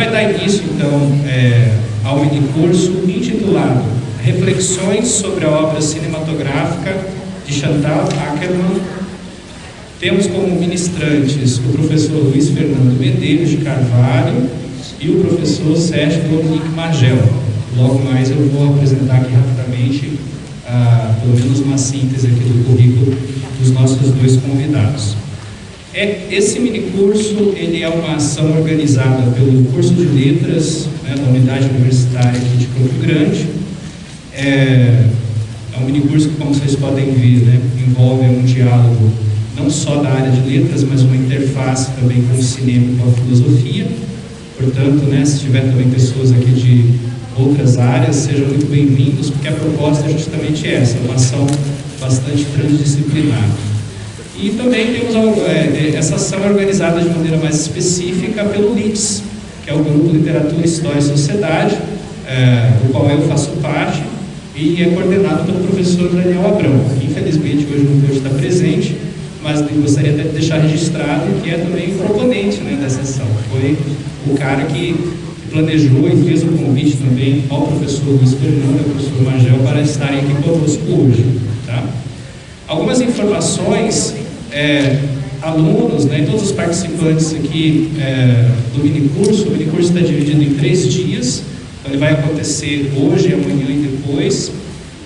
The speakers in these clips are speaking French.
vai dar início, então, ao minicurso intitulado Reflexões sobre a obra cinematográfica de Chantal Akerman. Temos como ministrantes o professor Luiz Fernando Medeiros de Carvalho e o professor Sérgio Dominique Magel. Logo mais eu vou apresentar aqui rapidamente, pelo menos uma síntese aqui do currículo dos nossos dois convidados. Esse minicurso, ele é uma ação organizada pelo curso de letras, né, da unidade universitária aqui de Campo Grande. É um minicurso que, como vocês podem ver, né, envolve um diálogo não só da área de letras, mas uma interface também com o cinema e com a filosofia. Portanto, né, se tiver também pessoas aqui de outras áreas, sejam muito bem-vindos, porque a proposta é justamente essa, uma ação bastante transdisciplinar. E também temos essa ação organizada de maneira mais específica pelo LITS, que é o Grupo Literatura, História e Sociedade, do qual eu faço parte, e é coordenado pelo professor Daniel Abrão, que infelizmente hoje não pôde estar presente, mas eu gostaria de deixar registrado que é também o proponente, né, dessa ação. Foi o cara que planejou e fez o convite também ao professor Luiz Fernando e ao professor Magel para estarem aqui conosco hoje. Tá? Algumas informações, alunos, né, e todos os participantes aqui do minicurso. O minicurso está dividido em 3 dias, então ele vai acontecer hoje, amanhã e depois,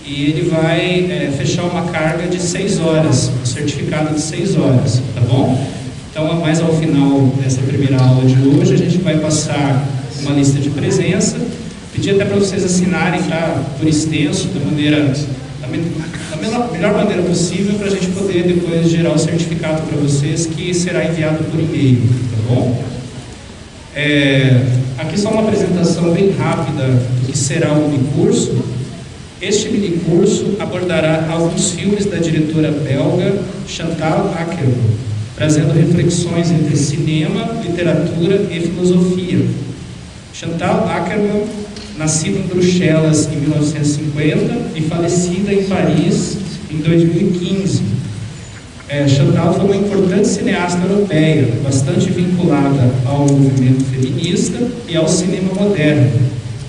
e ele vai fechar uma carga de 6 horas, um certificado de 6 horas, tá bom? Então, mais ao final dessa primeira aula de hoje, a gente vai passar uma lista de presença, pedir até para vocês assinarem, tá, por extenso, da melhor maneira possível, para a gente poder depois gerar o certificado para vocês, que será enviado por e-mail, tá bom? Aqui só uma apresentação bem rápida do que será o minicurso. Este minicurso abordará alguns filmes da diretora belga Chantal Akerman, trazendo reflexões entre cinema, literatura e filosofia. Chantal Akerman, nascida em Bruxelas em 1950 e falecida em Paris em 2015. Chantal foi uma importante cineasta europeia, bastante vinculada ao movimento feminista e ao cinema moderno,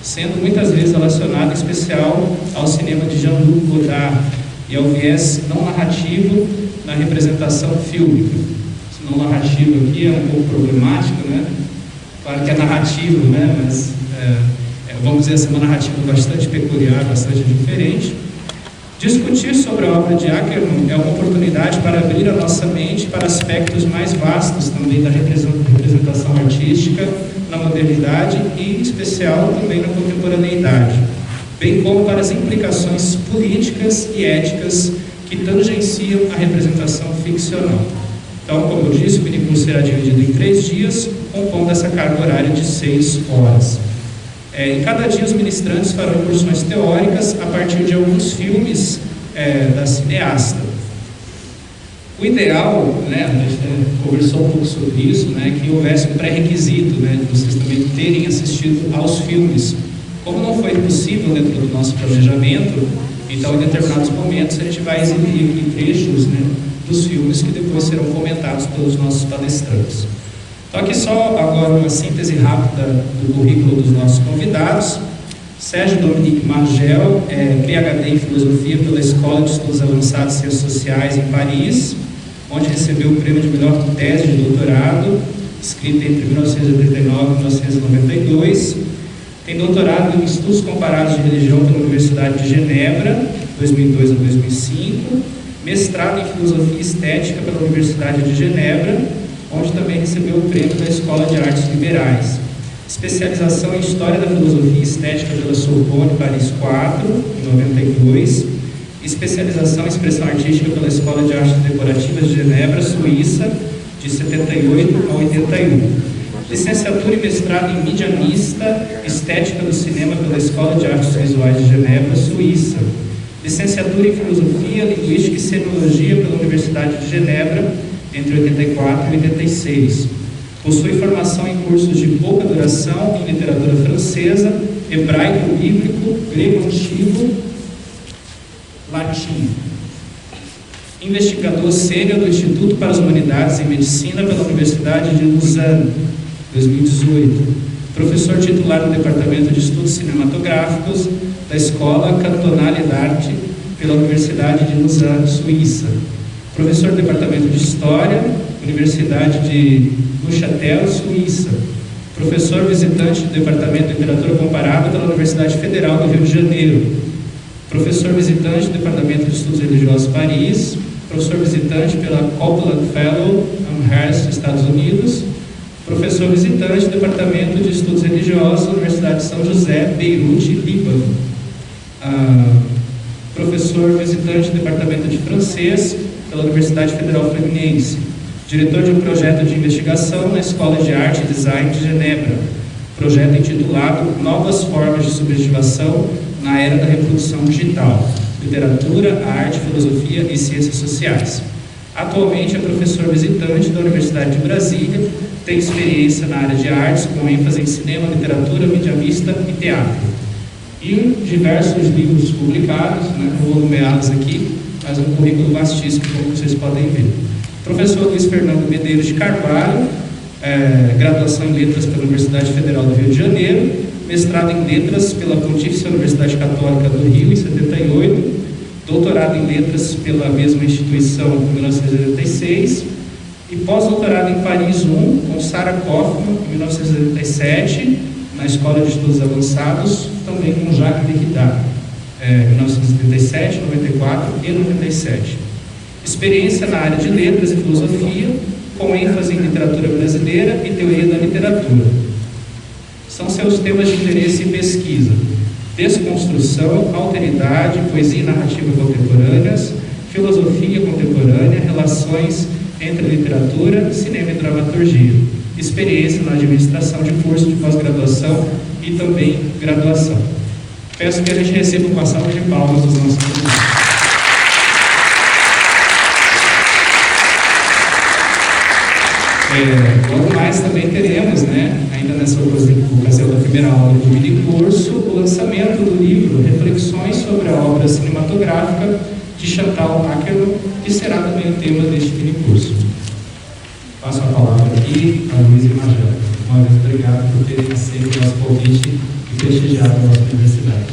sendo muitas vezes relacionada em especial ao cinema de Jean-Luc Godard e ao viés não narrativo na representação fílmica. Esse não narrativo aqui é um pouco problemático, né? Claro que é narrativo, né? Mas vamos dizer assim, uma narrativa bastante peculiar, bastante diferente. Discutir sobre a obra de Akerman é uma oportunidade para abrir a nossa mente para aspectos mais vastos também da representação artística na modernidade e, em especial, também na contemporaneidade, bem como para as implicações políticas e éticas que tangenciam a representação ficcional. Então, como eu disse, o minicurso será dividido em 3 dias, compondo essa carga horária de 6 horas. Em cada dia, os ministrantes farão incursões teóricas a partir de alguns filmes da cineasta. O ideal, né, a gente conversou um pouco sobre isso, né, que houvesse um pré-requisito, né, de vocês também terem assistido aos filmes. Como não foi possível dentro do nosso planejamento, então em determinados momentos a gente vai exibir aqui trechos, né, dos filmes que depois serão comentados pelos nossos palestrantes. Então aqui só agora uma síntese rápida do currículo dos nossos convidados. Sérgio Dominique Magel é PhD em Filosofia pela Escola de Estudos Avançados e Ciências Sociais em Paris, onde recebeu o prêmio de melhor tese de doutorado, escrita entre 1989 e 1992. Tem doutorado em Estudos Comparados de Religião pela Universidade de Genebra, 2002 a 2005, mestrado em Filosofia Estética pela Universidade de Genebra, onde também recebeu o prêmio da Escola de Artes Liberais. Especialização em História da Filosofia Estética pela Sorbonne, Paris 4, em 92. Especialização em Expressão Artística pela Escola de Artes Decorativas de Genebra, Suíça, de 78 a 81. Licenciatura e mestrado em Mídia Mista, Estética do Cinema pela Escola de Artes Visuais de Genebra, Suíça. Licenciatura em Filosofia, Linguística e Semiologia pela Universidade de Genebra, entre 84 e 86. Possui formação em cursos de pouca duração em literatura francesa, hebraico bíblico, grego antigo, latim. Investigador sênior do Instituto para as Humanidades e Medicina pela Universidade de Lausanne, 2018. professor titular do Departamento de Estudos Cinematográficos da Escola Cantonale d'Arte pela Universidade de Lausanne, Suíça. Professor do Departamento de História, Universidade de Neuchâtel, Suíça. Professor visitante do Departamento de Literatura Comparada pela Universidade Federal do Rio de Janeiro. Professor visitante do Departamento de Estudos Religiosos, Paris. Professor visitante pela Copeland Fellow, Amherst, Estados Unidos. Professor visitante do Departamento de Estudos Religiosos, Universidade de São José, Beirute, Líbano. Professor visitante do Departamento de Francês pela Universidade Federal Fluminense. Diretor de um projeto de investigação na Escola de Arte e Design de Genebra. Projeto intitulado Novas Formas de Subjetivação na Era da Reprodução Digital. Literatura, Arte, Filosofia e Ciências Sociais. Atualmente é professor visitante da Universidade de Brasília, tem experiência na área de artes, com ênfase em cinema, literatura, mídia mista e teatro. E diversos livros publicados, não vou nomeá-los aqui, mas um currículo vastíssimo, como vocês podem ver. Professor Luiz Fernando Medeiros de Carvalho, graduação em Letras pela Universidade Federal do Rio de Janeiro, mestrado em Letras pela Pontifícia Universidade Católica do Rio, em 78, doutorado em Letras pela mesma instituição, em 1986, e pós-doutorado em Paris 1, com Sarah Kaufmann, em 1987, na Escola de Estudos Avançados, também com Jacques Derrida, 1977, 94 e 97. Experiência na área de Letras e Filosofia, com ênfase em literatura brasileira e teoria da literatura. São seus temas de interesse e pesquisa: desconstrução, alteridade, poesia e narrativa contemporâneas, filosofia contemporânea, relações entre literatura, cinema e dramaturgia. Experiência na administração de curso de pós-graduação e também graduação. Peço que a gente receba uma salva de palmas dos nossos convidados. Logo mais também teremos, ainda nessa ocasião da primeira aula de mini curso, o lançamento do livro Reflexões sobre a Obra Cinematográfica de Chantal Akerman, que será também o tema deste mini curso. Passo a palavra aqui a Luiz e Magela. Uma vez obrigado por terem aceito o nosso convite e prestigiado a nossa universidade.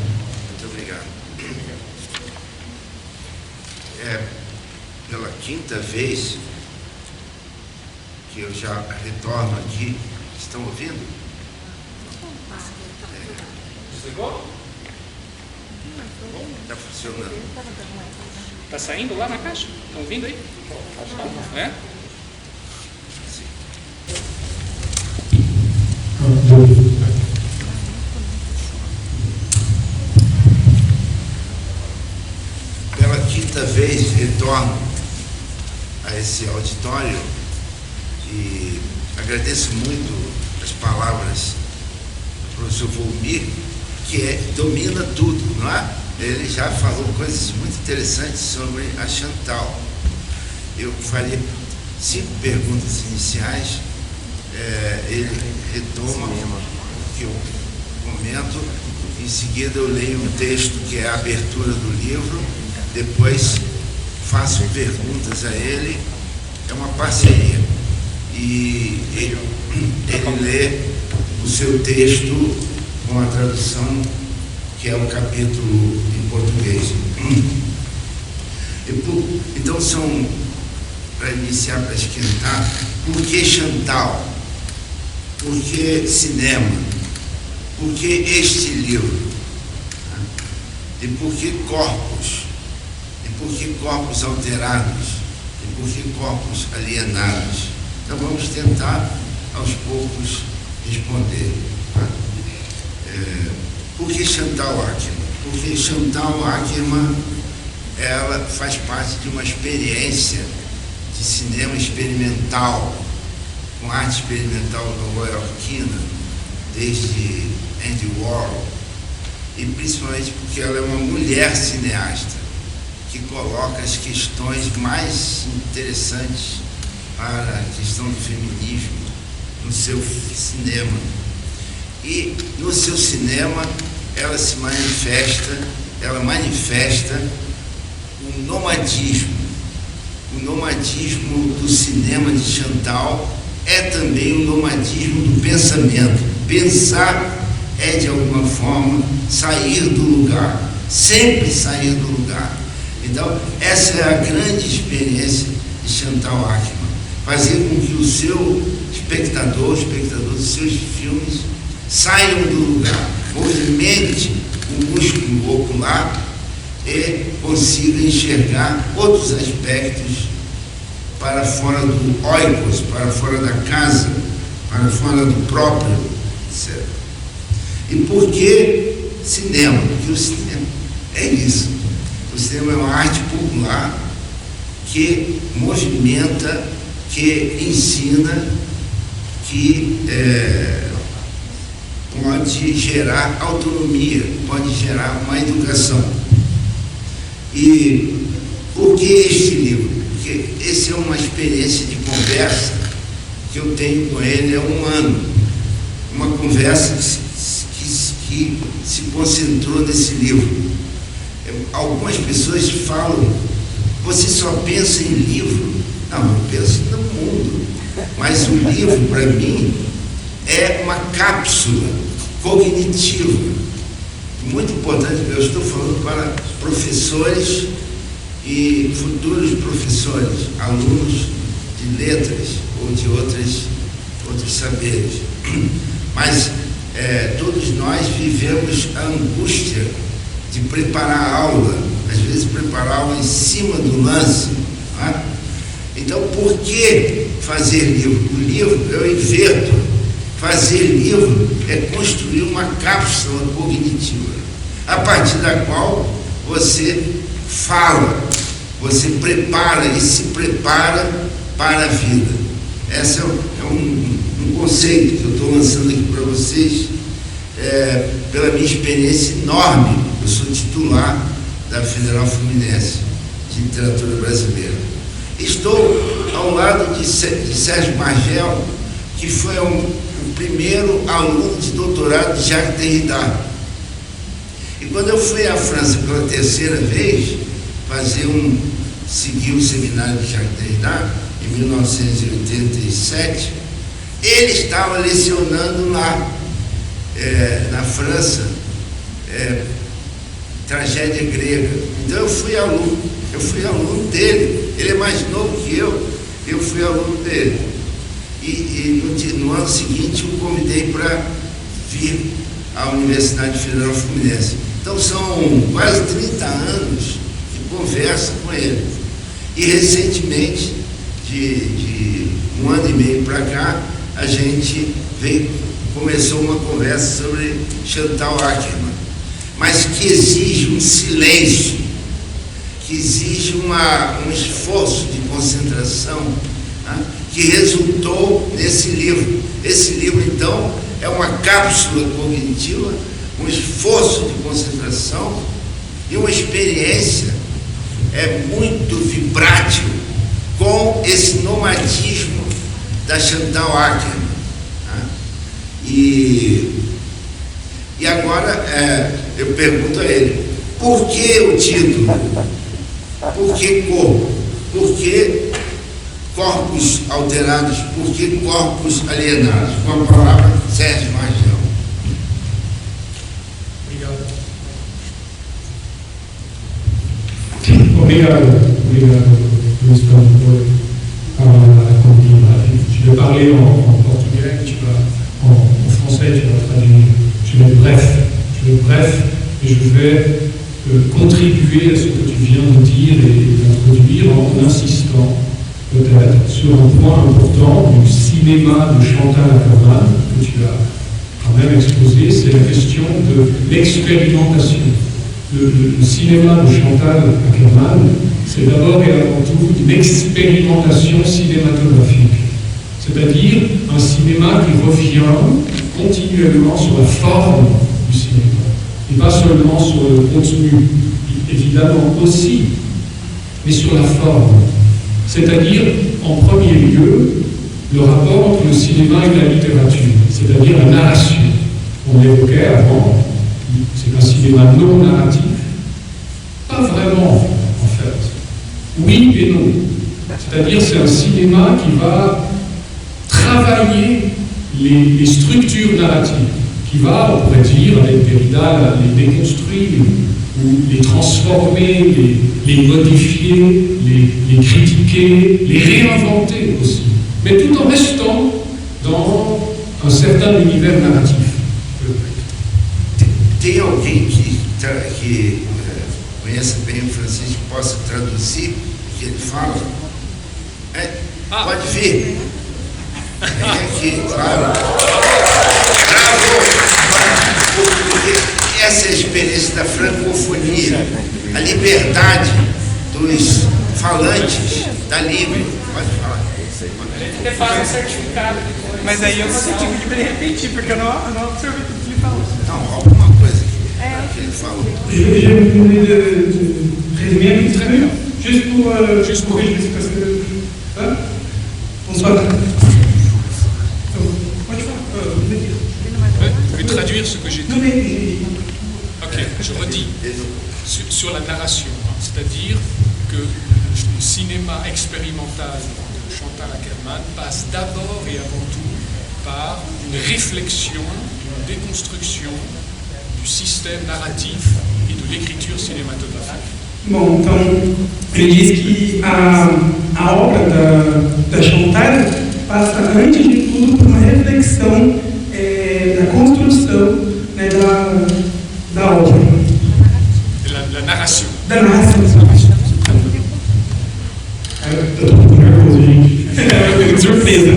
Muito obrigado. Pela quinta vez que eu já retorno aqui. Estão ouvindo? Desligou? Está funcionando. Está saindo lá na caixa? Estão ouvindo aí? É? Pela quinta vez retorno a esse auditório e agradeço muito as palavras do professor Volmir, que domina tudo, não é? Ele já falou coisas muito interessantes sobre a Chantal. Eu faria 5 perguntas iniciais, ele retoma o que eu comento, em seguida eu leio um texto que é a abertura do livro, depois faço perguntas a ele, é uma parceria. E ele lê o seu texto com a tradução, que é um capítulo em português. Então, para iniciar, para esquentar, por que Chantal? Por que cinema? Por que este livro? E por que corpos? E por que corpos alterados? E por que corpos alienados? Então vamos tentar, aos poucos, responder. Por que Chantal Akerman? Porque Chantal Akerman, ela faz parte de uma experiência de cinema experimental, com arte experimental nova-iorquina, desde Andy Warhol, e principalmente porque ela é uma mulher cineasta, que coloca as questões mais interessantes para a questão do feminismo no seu cinema. E no seu cinema ela manifesta o nomadismo. O nomadismo do cinema de Chantal é também o nomadismo do pensamento. Pensar é, de alguma forma, sair do lugar, sempre sair do lugar. Então, essa é a grande experiência de Chantal Akerman, fazer com que o seu espectador, o espectador dos seus filmes, saiam do lugar, movimente o músculo ocular e consiga enxergar outros aspectos para fora do oikos, para fora da casa, para fora do próprio, etc. E por que cinema? Porque o cinema é isso. O cinema é uma arte popular que movimenta, que ensina, que pode gerar autonomia, pode gerar uma educação. E por que este livro? Porque essa é uma experiência de conversa que eu tenho com ele há um ano. Uma conversa que se concentrou nesse livro. Algumas pessoas falam, você só pensa em livro? Não, eu penso no mundo. Mas o livro, para mim, é uma cápsula cognitiva. Muito importante, eu estou falando para professores e futuros professores, alunos de letras ou de outros saberes. Mas todos nós vivemos a angústia de preparar a aula, às vezes preparar a aula em cima do lance. Não é? Então, por que fazer livro? O livro, eu inverto. Fazer livro é construir uma cápsula cognitiva, a partir da qual você fala, você prepara e se prepara para a vida. Esse é um conceito que eu estou lançando aqui para vocês, pela minha experiência enorme. Eu sou titular da Federal Fluminense de Literatura Brasileira. Estou ao lado de Sérgio Margel, que foi o primeiro aluno de doutorado de Jacques Derrida. E quando eu fui à França pela terceira vez, seguir o seminário de Jacques Derrida, em 1987, ele estava lecionando lá, na França, tragédia grega. Então eu fui aluno dele. Ele é mais novo que eu fui aluno dele. E no ano seguinte eu o convidei para vir à Universidade Federal Fluminense. Então são quase 30 anos de conversa com ele. E recentemente, de um ano e meio para cá, a gente começou uma conversa sobre Chantal Akerman, mas que exige um silêncio, que exige um esforço de concentração, né, que resultou nesse livro. Esse livro, então, é uma cápsula cognitiva, um esforço de concentração e uma experiência muito vibrátil com esse nomadismo da Chantal Akerman. Né? E agora eu pergunto a ele, por que o título? Por que corpo? Por que corpos alterados? Por que corpos alienados? Com a palavra, Sérgio Margel. Obrigado, Luiz, pour la convivialité. Je vais parler en portugais, en français, tu vas traduire. Je vais être bref, et je vais contribuer à ce que tu viens de dire et d'introduire en insistant peut-être sur un point important du cinéma de Chantal Akerman que tu as quand même exposé, c'est la question de l'expérimentation. Le cinéma de Chantal Akerman, c'est d'abord et avant tout une expérimentation cinématographique, c'est-à-dire un cinéma qui revient continuellement sur la forme du cinéma, et pas seulement sur le contenu, évidemment aussi, mais sur la forme. C'est-à-dire, en premier lieu, le rapport entre le cinéma et la littérature, c'est-à-dire la narration. On évoquait avant, c'est un cinéma non narratif. Pas vraiment, en fait. Oui et non. C'est-à-dire, c'est un cinéma qui va travailler les structures narratives, qui va, on pourrait dire, avec Derrida, les déconstruire, ou les transformer, les modifier, les critiquer, les réinventer aussi, mais tout en restant dans un certain univers narratif. Tem alguém que conheça bem o francês que possa traduzir o que ele fala? Pode vir. Vem aqui, claro. Bravo! Porque essa é a experiência da francofonia, a liberdade dos falantes da língua. Pode falar. Ele faz um certificado depois. Mas aí eu vou ter que repetir, porque eu não absorvi tudo que ele falou. Não, alguma coisa que ele falou. Je vais vous demander de résumer un petit peu, juste pour résumer, parce que... Hein? Bonsoir. Je vais traduire ce que j'ai dit. Non, mais... Ok, je redis. Sur la narration, c'est-à-dire que le cinéma expérimental de Chantal Akerman passe d'abord et avant tout par une réflexion, une déconstruction du système narratif et de l'écriture cinématographique. Bom, então, ele diz que a obra da Chantal passa, antes de tudo, por uma reflexão da construção, né, da obra. La narration. Da narração. Eu estou muito nervoso, gente. Surpresa.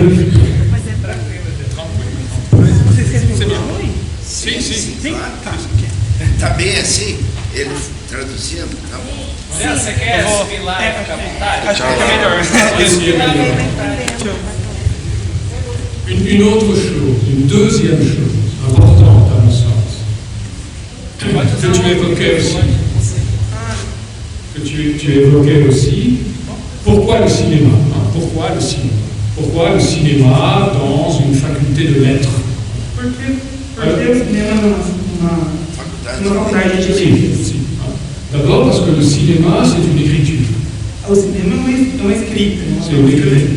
C'est bien. Si. Claro. Tá bem assim? Ele traduzindo? Tá bom. Você quer subir lá e ficar à vontade? Acho que é melhor. Une autre chose, une deuxième chose importante à mon sens, que tu évoquais aussi, pourquoi le cinéma, pourquoi le cinéma? Pourquoi le cinéma dans une faculté de lettres? Porque o cinema numa faculdade de letras. D'abord parce que le cinéma, c'est une écriture. O cinema é uma escrita. C'est une écriture.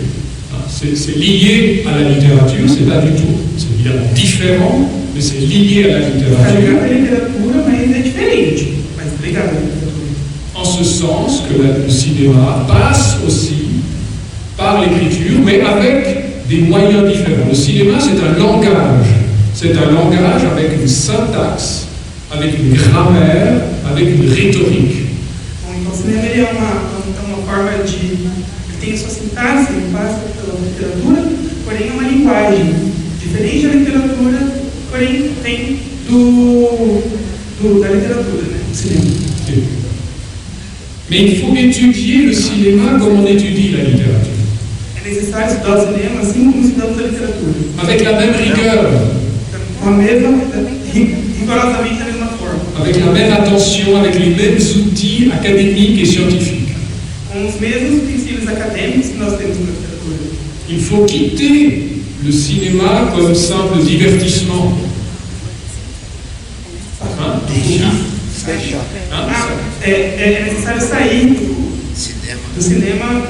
C'est lié à la littérature, c'est pas du tout, c'est évidemment différent, mais c'est lié à la Está ligado à littérature. literatura, mas é diferente. Mas está ligado à literatura. En ce sens que le cinéma passe aussi par l'écriture, mais avec des moyens différents. Le cinéma, c'est un langage. C'est un langage avec une syntaxe, avec une grammaire, avec une rhétorique. Bom, então o cinema ele é uma forma de... Ele tem a sua sintaxe, ele passa pela literatura, porém é uma linguagem diferente da literatura, porém tem da literatura, né? Do cinema. Mais il faut étudier le cinéma comme on étudie la littérature. É necessário estudar o cinema assim como estudamos a literatura. Avec la même rigueur, Com a mesma, rigorosamente da mesma forma. avec la même attention, avec les mêmes outils académiques et scientifiques. Com os mesmos princípios acadêmicos que nós temos na literatura. Il faut quitter le cinéma comme simple divertissement. Hein? Hein? É necessário sair Cinema. do cinema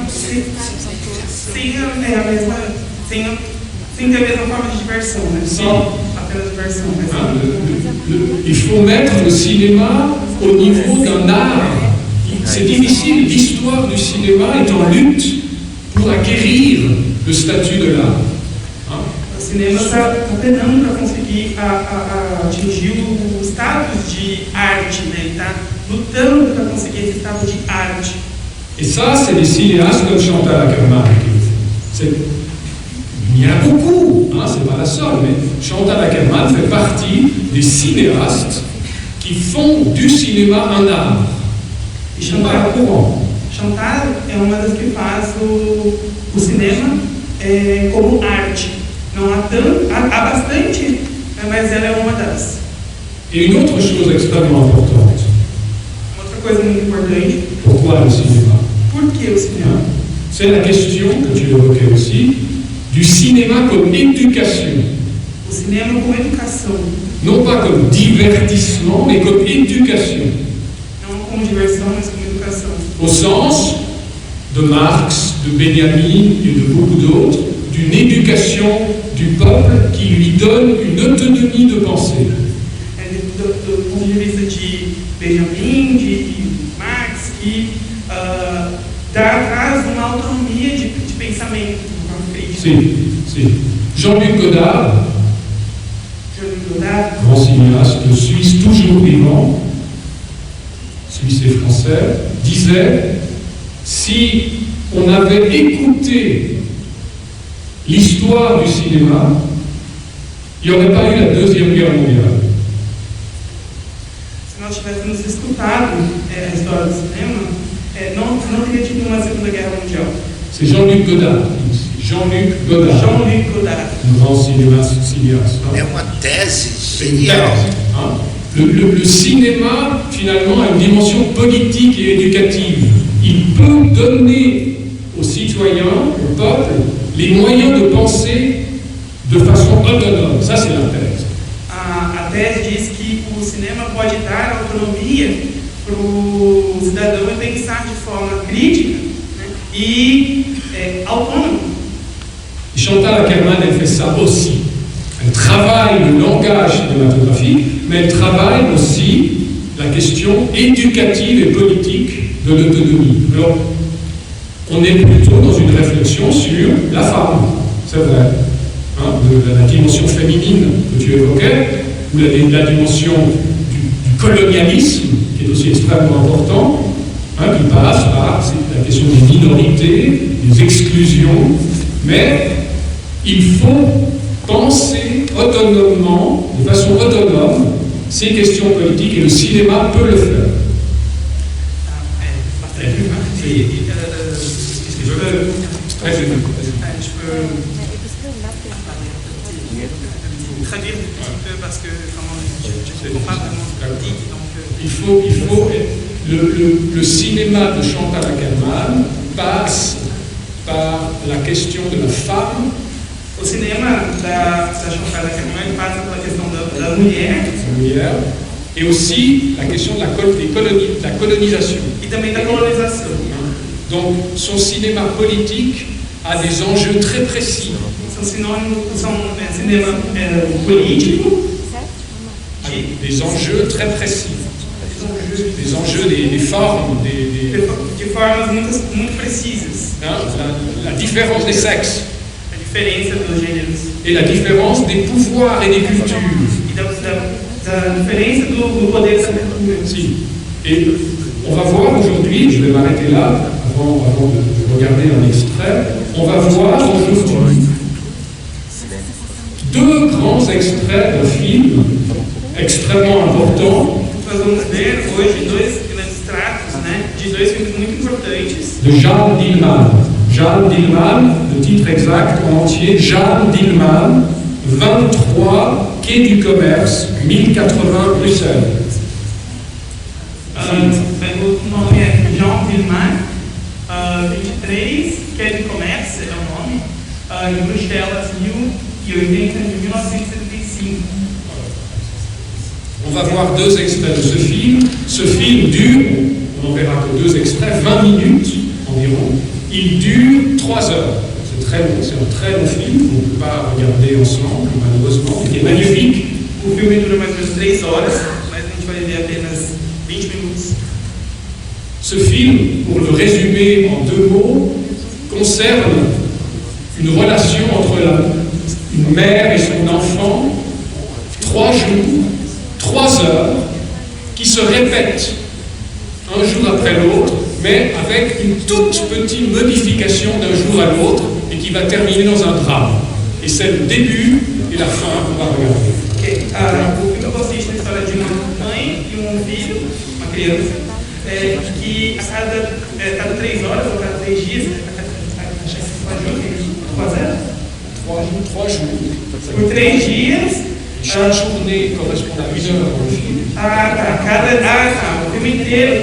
sem ter a mesma forma de diversão, né? Só apenas diversão. Hein? Il faut mettre le cinéma au niveau d'un art. C'est difficile, l'histoire du cinéma est en lutte pour acquérir le statut de l'art. Hein? O cinema está penando para conseguir atingir o status de arte, né? Ele está lutando para conseguir esse status de arte. Et ça, c'est des cinéastes comme Chantal Akerman qui le font. Il y en a beaucoup, hein, c'est pas la seule, mais Chantal Akerman fait partie des cinéastes qui font du cinéma un art. E Ils sont pas courant. Chantal é uma das que faz o cinema como arte. Não há tanto, há bastante, mas ela é uma das. Et une autre chose extrêmement importante, Outra coisa muito importante, pourquoi le cinéma? por que o cinema? C'est la question que tu évoquais aussi, du cinéma comme éducation. O cinema como educação, Non pas comme divertissement, mais comme éducation. não como diversão, mas como educação. Au sens de Marx, de Benjamin et de beaucoup d'autres, d'une éducation du peuple qui lui donne une autonomie de pensée. Do ponto de vista de Benjamin, de Marx, que traz uma autonomia de pensamento, de forma crítica. Si. Jean-Luc Godard, grand cinéaste suisse toujours vivant, suisse et français, disait: si on avait écouté l'histoire du cinéma, il n'y aurait pas eu la Deuxième Guerre mondiale. Se nós tivéssemos escutado a história do cinema, não teria tido uma Segunda Guerra Mundial. C'est Jean-Luc Godard. Jean-Luc Godard. Jean-Luc Godard. Un grand cinéaste. É uma tese C'est une genial. thèse, hein. Le cinéma, finalement, a une dimension politique et éducative. Il peut donner aux citoyens, au peuple, les moyens de penser de façon autonome. Ça, c'est la thèse. A tese diz que o cinema pode dar autonomia para o cidadão pensar de forma crítica, né, e autônomo. Chantal Akerman, elle fait ça aussi. Elle travaille le langage cinématographique, mais elle travaille aussi la question éducative et politique de l'autonomie. Alors, on est plutôt dans une réflexion sur la femme, c'est vrai, hein, de la dimension féminine que tu évoquais, ou la dimension du colonialisme, qui est aussi extrêmement important, hein, qui passe par la question des minorités, des exclusions, mais il faut penser autonomement, de façon autonome, ces questions politiques, et le cinéma peut le faire. Traduire un petit peu parce que je ne comprends pas vraiment ce que dit, donc Il faut le cinéma de Chantal Akerman passe par la question de la femme. o cinema da Chantal Akerman passa pela questão da mulher Et aussi la question de la colonisation. e também da colonização. Donc son cinéma politique a des enjeux très précis. São cinema político, Des enjeux très précis. Des enjeux des formes, de formas muito precisas. hein, la différence des sexes A diferença dos gêneros et la différence des pouvoirs et des cultures. e da diferença do poder da cultura. Si. Et on va voir aujourd'hui, je vais m'arrêter là avant de regarder un extrait, on va voir aujourd'hui deux grands extraits d'un film extrêmement important Nós vamos ver hoje dois grandes tratos, né, de dois filmes muito importantes. de Jeanne Dielman. Jeanne Dielman, le titre exact en entier, Jeanne Dielman, 23 Quai du Commerce, 1080 Bruxelles. O nome é Jean Dielman, 23, que é de comércio, é o nome, em Bruxelas, 1975. On va voir deux extraits de ce film. Ce film dure, on n'en verra que deux extraits, 20 minutes environ. Il dure 3 heures. C'est très long, c'est un très long film qu'on ne peut pas regarder ensemble, malheureusement, mais qui est magnifique. O filme dura mais ou menos 3 horas, mas a gente vai ver apenas 20 minutos. Ce film, pour le résumer en 2 mots, concerne une relation entre une mère et son enfant, 3 jours, 3 heures, qui se répètent un jour après l'autre, mais avec une toute petite modification d'un jour à l'autre, et qui va terminer dans un drame. Et c'est le début et la fin qu'on va regarder. O filme consiste na história de uma mãe e filho, uma criança, que a cada 3 horas ou cada 3 dias, Trois jours. por 3 dias, Chaque journée correspond à 1 heure dans le film. o filme inteiro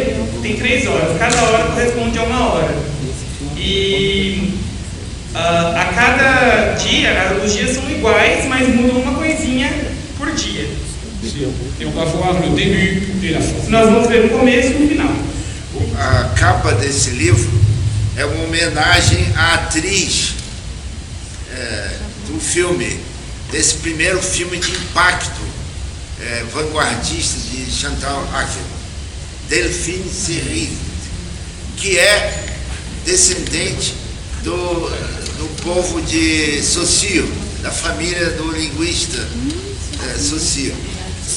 tem 3 horas, cada hora corresponde a 1 hora. E a cada dia, os dias são iguais, mas mudam uma coisinha por dia. Et on va voir le début et la fin. Nós vamos ver o começo e o final. A capa desse livro é uma homenagem à atriz do filme, desse primeiro filme de impacto vanguardista de Chantal Akerman, Delphine Seyrig, que é descendente do povo de Saussure, da família do linguista Saussure.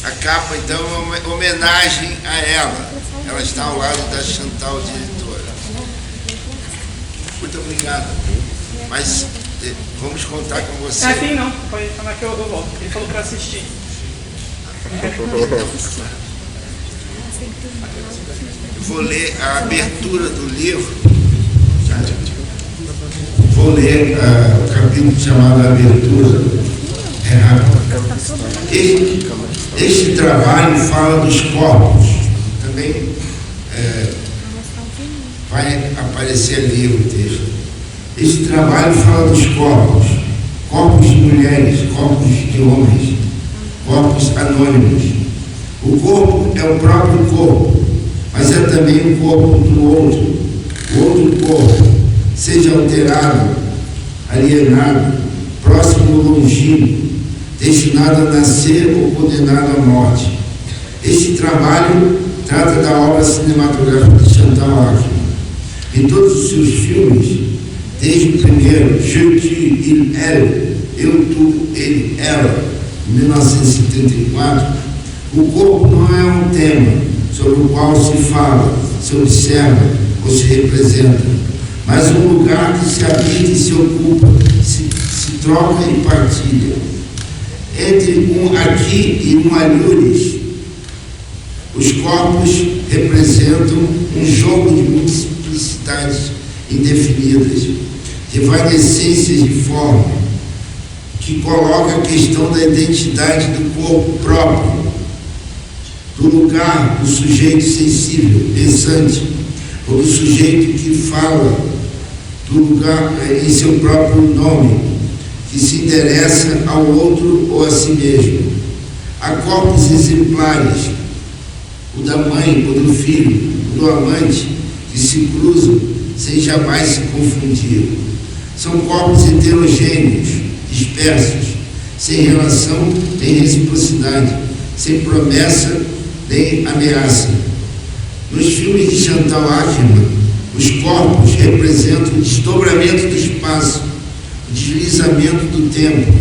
A capa, então, é uma homenagem a ela. Ela está ao lado da Chantal, diretora. Muito obrigado. Mas vamos contar com você. Sim, não. Pode falar que eu volto. Ele falou para assistir. Eu vou ler a abertura do livro. Vou ler o capítulo chamado Abertura. É rápido. Este trabalho fala dos corpos. Também vai aparecer ali o texto. Este trabalho fala dos corpos. Corpos de mulheres, corpos de homens, corpos anônimos. O corpo é o próprio corpo, mas é também o corpo do outro. O outro corpo, seja alterado, alienado, próximo ou longínquo, destinado a nascer ou condenado à morte. Este trabalho trata da obra cinematográfica de Chantal Akerman. Em todos os seus filmes, desde o primeiro, Je, tu, il, elle, eu, tu, ele, ela, em 1974, o corpo não é um tema sobre o qual se fala, se observa ou se representa, mas um lugar que se habita e se ocupa, se troca e partilha. Entre um aqui e um alhures, os corpos representam um jogo de multiplicidades indefinidas, de evanescências de forma, que coloca a questão da identidade do corpo próprio, do lugar do sujeito sensível, pensante, ou do sujeito que fala, do lugar em seu próprio nome, que se interessa ao outro ou a si mesmo. Há corpos exemplares, o da mãe ou do filho, o do amante, que se cruzam sem jamais se confundir. São corpos heterogêneos, dispersos, sem relação nem reciprocidade, sem promessa nem ameaça. Nos filmes de Chantal Akerman, os corpos representam o desdobramento do espaço, o deslizamento do tempo.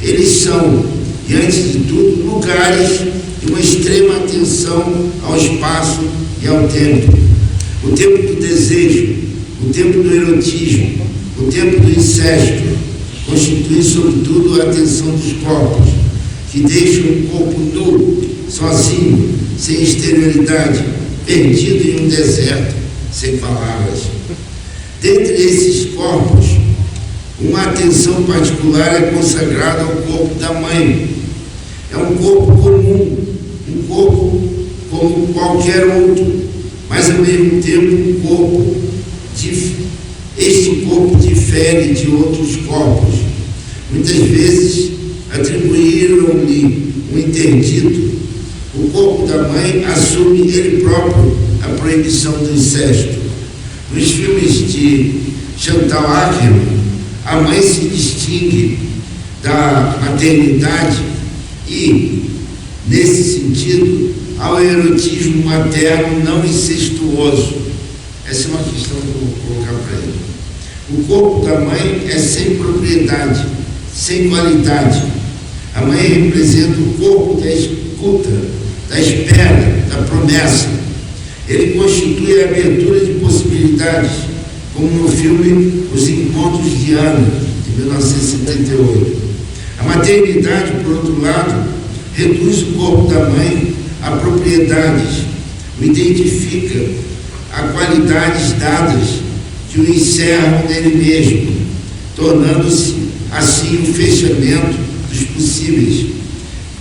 Eles são, e antes de tudo, lugares de uma extrema atenção ao espaço e ao tempo. O tempo do desejo, o tempo do erotismo, o tempo do incesto, constitui sobretudo a atenção dos corpos, que deixam o corpo nu, sozinho, sem exterioridade, perdido em um deserto, sem palavras. Dentre esses corpos, uma atenção particular é consagrada ao corpo da mãe. É um corpo comum, um corpo como qualquer outro, mas ao mesmo tempo um corpo este corpo difere de outros corpos. Muitas vezes atribuíram-lhe um interdito. O corpo da mãe assume ele próprio a proibição do incesto. Nos filmes de Chantal Akerman, a mãe se distingue da maternidade e, nesse sentido, ao erotismo materno não incestuoso. Essa é uma questão que eu vou colocar para ele. O corpo da mãe é sem propriedade, sem qualidade. A mãe representa o corpo da escuta, da espera, da promessa. Ele constitui a abertura de possibilidades, como no filme Os Encontros de Ana, de 1978. A maternidade, por outro lado, reduz o corpo da mãe a propriedades, o identifica a qualidades dadas que o encerram nele mesmo, tornando-se assim o fechamento dos possíveis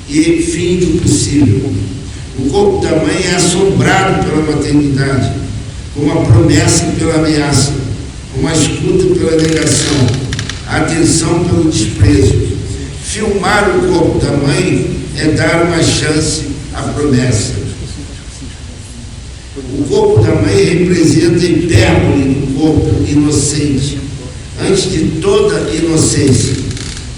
e fim do possível. O corpo da mãe é assombrado pela maternidade, como a promessa pela ameaça, como a escuta pela negação, a atenção pelo desprezo. Filmar o corpo da mãe é dar uma chance à promessa. O corpo da mãe representa a hipérbole do corpo inocente, antes de toda inocência,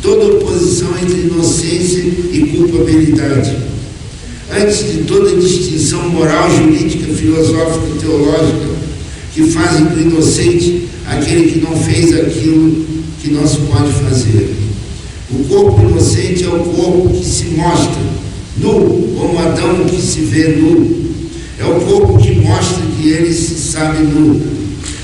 toda oposição entre inocência e culpabilidade, antes de toda distinção moral, jurídica, filosófica e teológica que fazem do inocente aquele que não fez aquilo que não se pode fazer. O corpo inocente é o corpo que se mostra nu, como Adão que se vê nu. É o corpo que mostra que ele se sabe nu.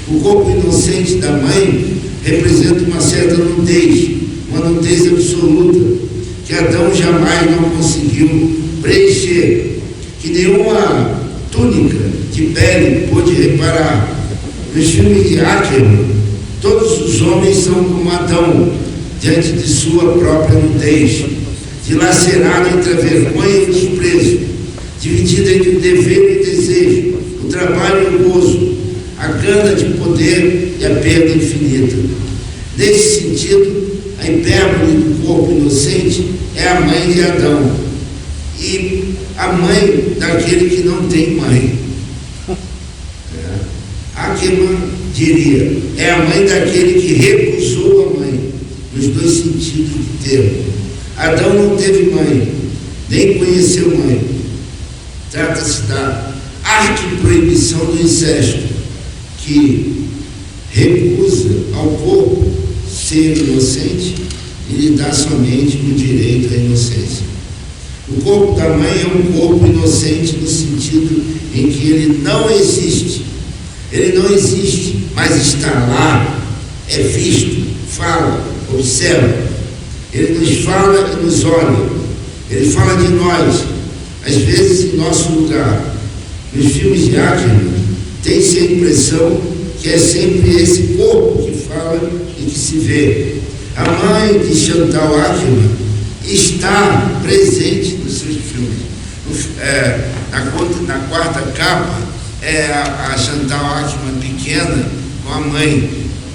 O corpo inocente da mãe representa uma certa nudez, uma nudez absoluta, que Adão jamais não conseguiu preencher, que nenhuma túnica de pele pôde reparar. Nos filmes de Ackerman, todos os homens são como Adão, diante de sua própria nudez, dilacerado entre a vergonha e o desprezo, dividido entre o dever e o desejo, o trabalho e o gozo, a gana de poder e a perda infinita. Nesse sentido, a hipérbole do corpo inocente é a mãe de Adão e a mãe daquele que não tem mãe. Ackerman diria, é a mãe daquele que recusou a mãe, nos dois sentidos do termo. Adão não teve mãe, nem conheceu mãe. Trata-se da arquiproibição do incesto, que recusa ao corpo ser inocente e lhe dá somente o direito à inocência. O corpo da mãe é um corpo inocente no sentido em que ele não existe. Ele não existe, mas está lá, é visto, fala, observa. Ele nos fala e nos olha. Ele fala de nós, às vezes em nosso lugar. Nos filmes de Ackerman, tem-se a impressão que é sempre esse corpo que fala e que se vê. A mãe de Chantal Ackerman está presente nos seus filmes. Na quarta capa, é a Chantal Ackerman pequena com a mãe,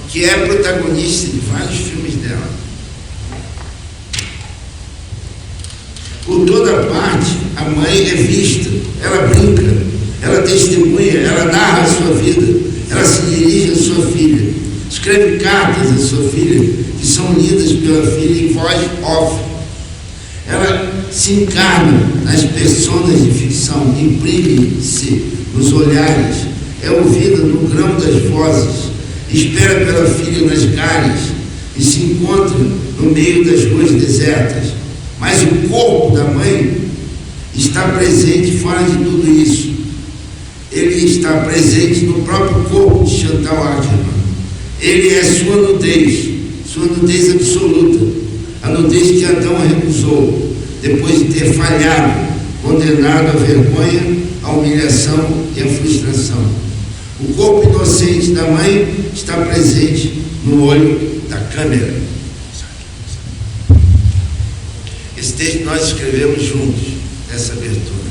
que é protagonista de vários filmes dela. Por toda parte, a mãe é vista, ela brinca, ela testemunha, ela narra a sua vida, ela se dirige à sua filha, escreve cartas à sua filha, que são lidas pela filha em voz off. Ela se encarna nas personas de ficção, imprime-se nos olhares, é ouvida no grão das vozes, espera pela filha nas galhas e se encontra no meio das ruas desertas. Mas o corpo da mãe está presente fora de tudo isso. Ele está presente no próprio corpo de Chantal Ackerman. Ele é sua nudez absoluta, a nudez que Adão recusou, depois de ter falhado, condenado à vergonha, à humilhação e à frustração. O corpo inocente da mãe está presente no olho da câmera. Esse texto nós escrevemos juntos, nessa abertura.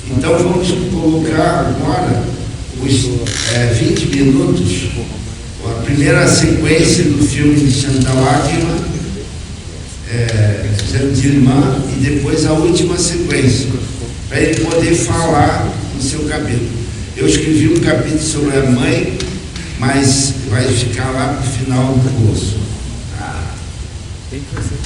Então vamos colocar agora os 20 minutos, a primeira sequência do filme de Chantal Ackerman, Dilma, e depois a última sequência, para ele poder falar no seu capítulo. Eu escrevi um capítulo sobre a mãe, mas vai ficar lá para o final do curso. Tem que fazer.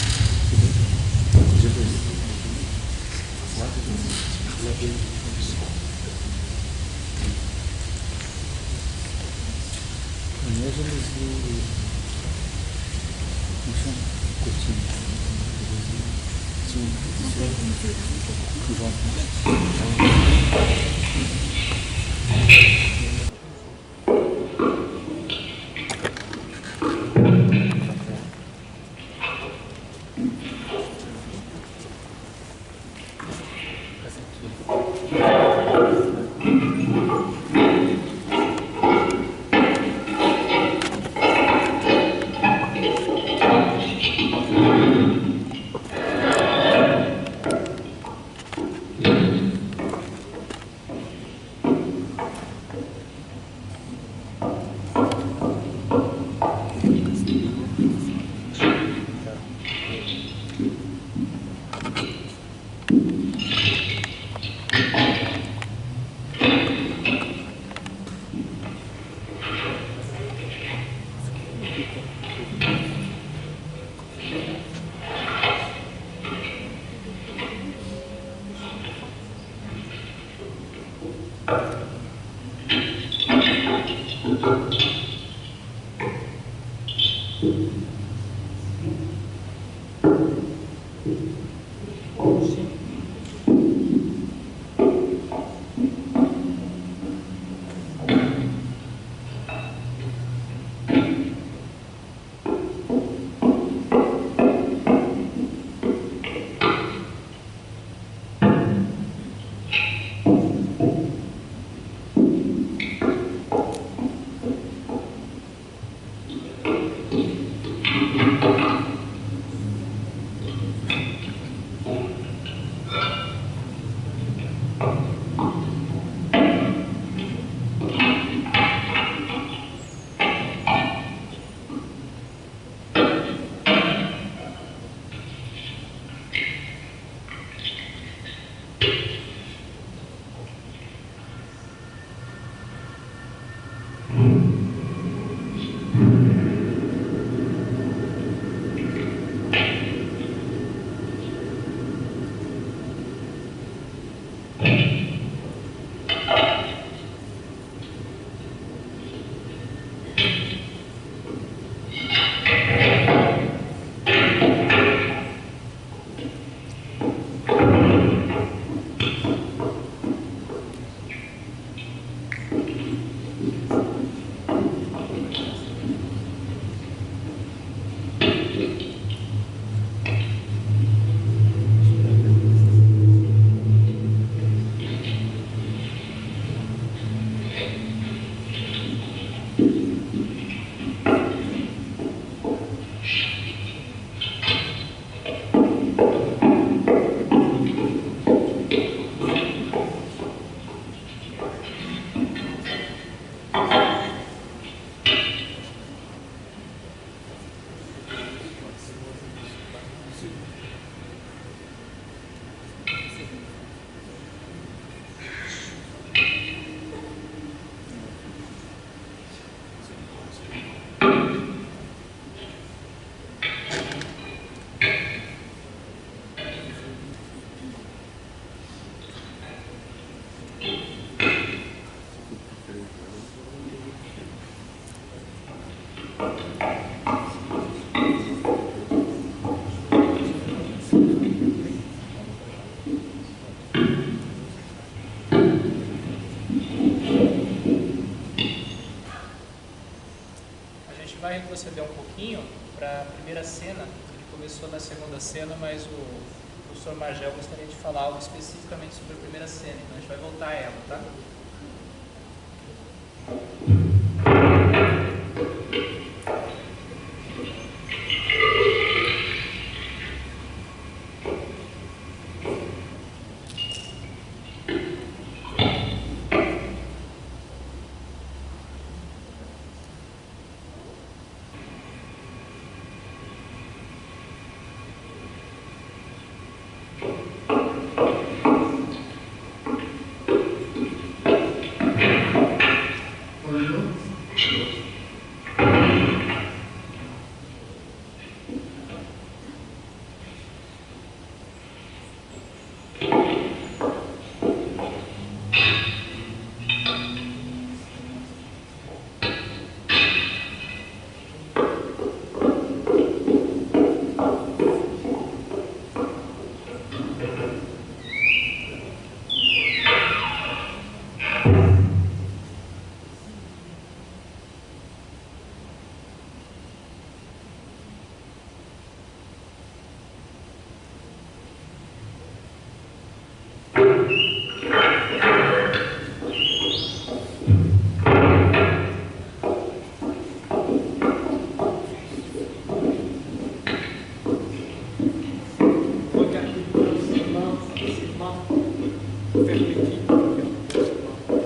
Vai retroceder um pouquinho para a primeira cena. Ele começou na segunda cena, mas o professor Magel gostaria de falar algo especificamente sobre a primeira cena, então a gente vai voltar a ela, tá?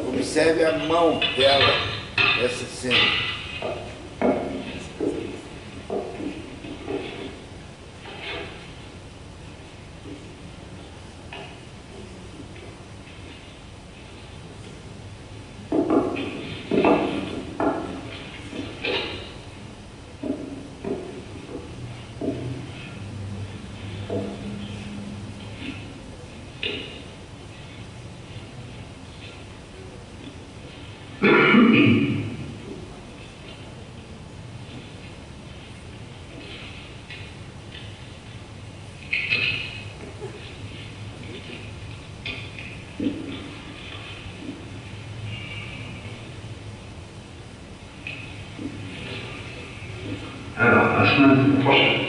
Observe a mão dela, essa cena. Alors, la semaine prochaine.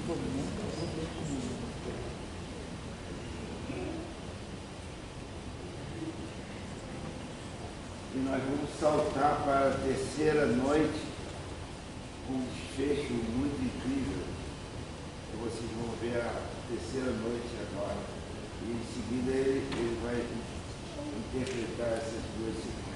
E nós vamos saltar para a terceira noite, com um desfecho muito incrível. E vocês vão ver a terceira noite agora. E em seguida ele vai interpretar essas duas sequências.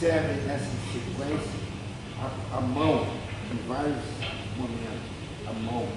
observem nessa sequência a mão, em vários momentos, a mão.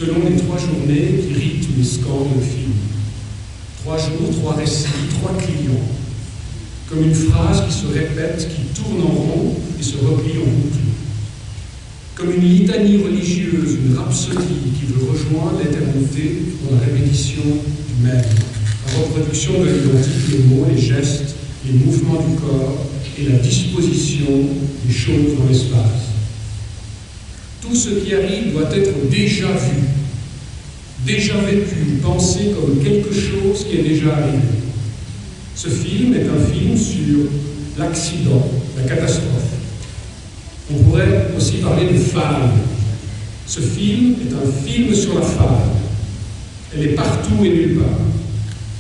selon les 3 journées qui rythment les scans de film. 3 jours, 3 récits, 3 clients. Comme une phrase qui se répète, qui tourne en rond et se replie en boucle. Comme une litanie religieuse, une rhapsodie qui veut rejoindre l'éternité dans la répétition du même. La reproduction de l'identique, les mots, les gestes, les mouvements du corps et la disposition des choses dans l'espace. Tout ce qui arrive doit être déjà vu, déjà vécu, pensé comme quelque chose qui est déjà arrivé. Ce film est un film sur l'accident, la catastrophe. On pourrait aussi parler de faille. Ce film est un film sur la faille. Elle est partout et nulle part.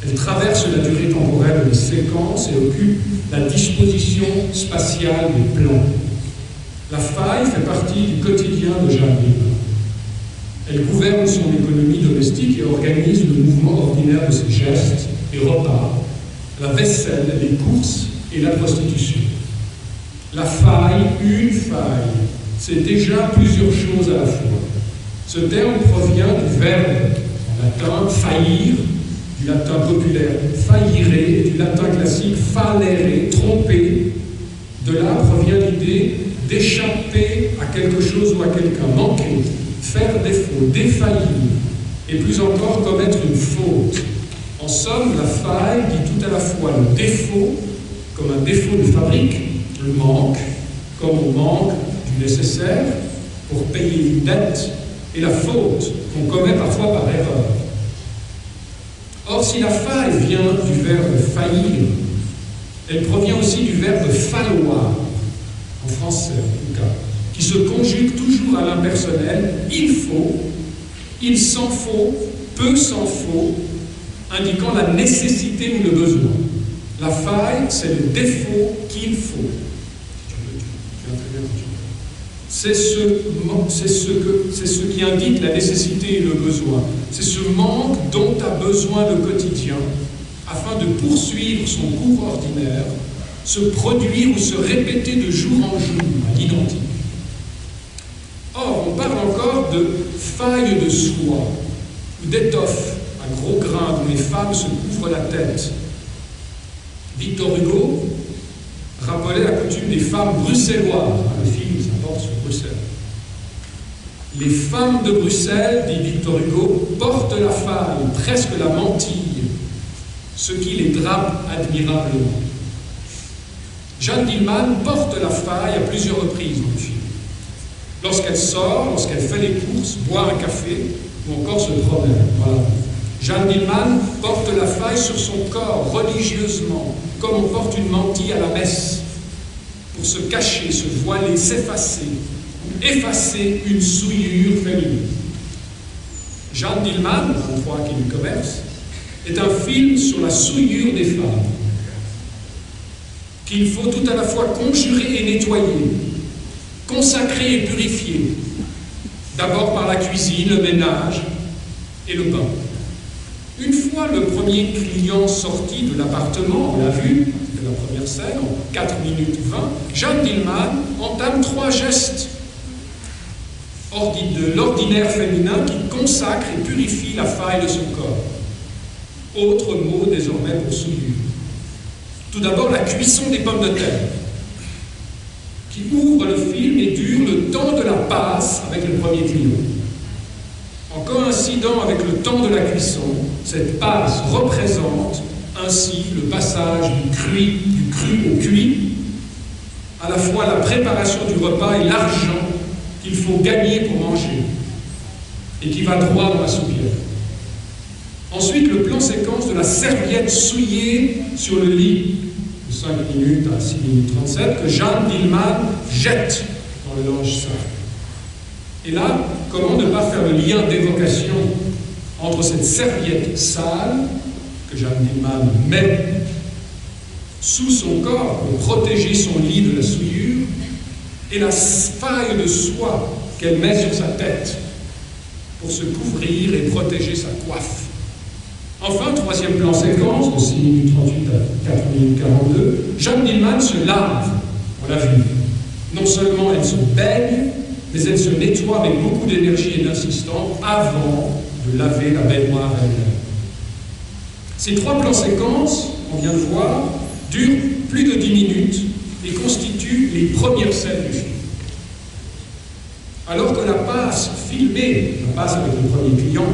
Elle traverse la durée temporelle des séquences et occupe la disposition spatiale des plans. La faille fait partie du quotidien de Jeanne Libre. Elle gouverne son économie domestique et organise le mouvement ordinaire de ses gestes et repas, la vaisselle, les courses et la prostitution. La faille, une faille, c'est déjà plusieurs choses à la fois. Ce terme provient du verbe en latin faillir, du latin populaire faillire, du latin classique fallere, tromper. De là provient l'idée d'échapper à quelque chose ou à quelqu'un, manquer, faire défaut, défaillir, et plus encore commettre une faute. En somme, la faille dit tout à la fois le défaut, comme un défaut de fabrique, le manque, comme on manque du nécessaire pour payer une dette, et la faute qu'on commet parfois par erreur. Or, si la faille vient du verbe faillir, elle provient aussi du verbe falloir, en français en tout cas, qui se conjugue toujours à l'impersonnel, il faut, il s'en faut, peu s'en faut, indiquant la nécessité ou le besoin. La faille, c'est le défaut qu'il faut. C'est ce qui indique la nécessité et le besoin. C'est ce manque dont a besoin le quotidien afin de poursuivre son cours ordinaire, se produire ou se répéter de jour en jour à l'identique. Or, on parle encore de faille de soi, ou d'étoffe à un gros grain dont les femmes se couvrent la tête. Victor Hugo rappelait la coutume des femmes bruxelloises. Le film s'apporte sur Bruxelles. Les femmes de Bruxelles, dit Victor Hugo, portent la faille, presque la mantille, ce qui les drape admirablement. Jeanne Dillman porte la faille à plusieurs reprises dans le film. Lorsqu'elle sort, lorsqu'elle fait les courses, boit un café ou encore se promène. Voilà. Jeanne Dillman porte la faille sur son corps religieusement, comme on porte une mantille à la messe, pour se cacher, se voiler, s'effacer, effacer une souillure féminine. Jeanne Dillman, 23 qui du commerce, est un film sur la souillure des femmes, qu'il faut tout à la fois conjurer et nettoyer, consacrer et purifier, d'abord par la cuisine, le ménage et le bain. Une fois le premier client sorti de l'appartement, on l'a vu, c'était la première scène, en 4 minutes 20, Jeanne Dillman entame 3 gestes de l'ordinaire féminin qui consacre et purifie la faille de son corps. Autre mot désormais pour souillure. Tout d'abord, la cuisson des pommes de terre, qui ouvre le film et dure le temps de la passe avec le premier client. En coïncidant avec le temps de la cuisson, cette passe représente ainsi le passage du cru au cuit, à la fois la préparation du repas et l'argent qu'il faut gagner pour manger, et qui va droit dans la soupière. Ensuite, le plan séquence de la serviette souillée sur le lit, de 5 minutes à 6 minutes 37, que Jeanne Dillman jette dans le linge sale. Et là, comment ne pas faire le lien d'évocation entre cette serviette sale que Jeanne Dillman met sous son corps pour protéger son lit de la souillure et la faille de soie qu'elle met sur sa tête pour se couvrir et protéger sa coiffe. Enfin, troisième plan séquence, de 6 minutes 38 à 4 minutes 42, Jeanne Dillman se lave, on l'a vu. Non seulement elle se baigne, mais elle se nettoie avec beaucoup d'énergie et d'insistance avant de laver la baignoire elle-même. Ces 3 plans séquences, on vient de voir, durent plus de 10 minutes et constituent les premières scènes du film. Alors que la passe filmée, la passe avec le premier client,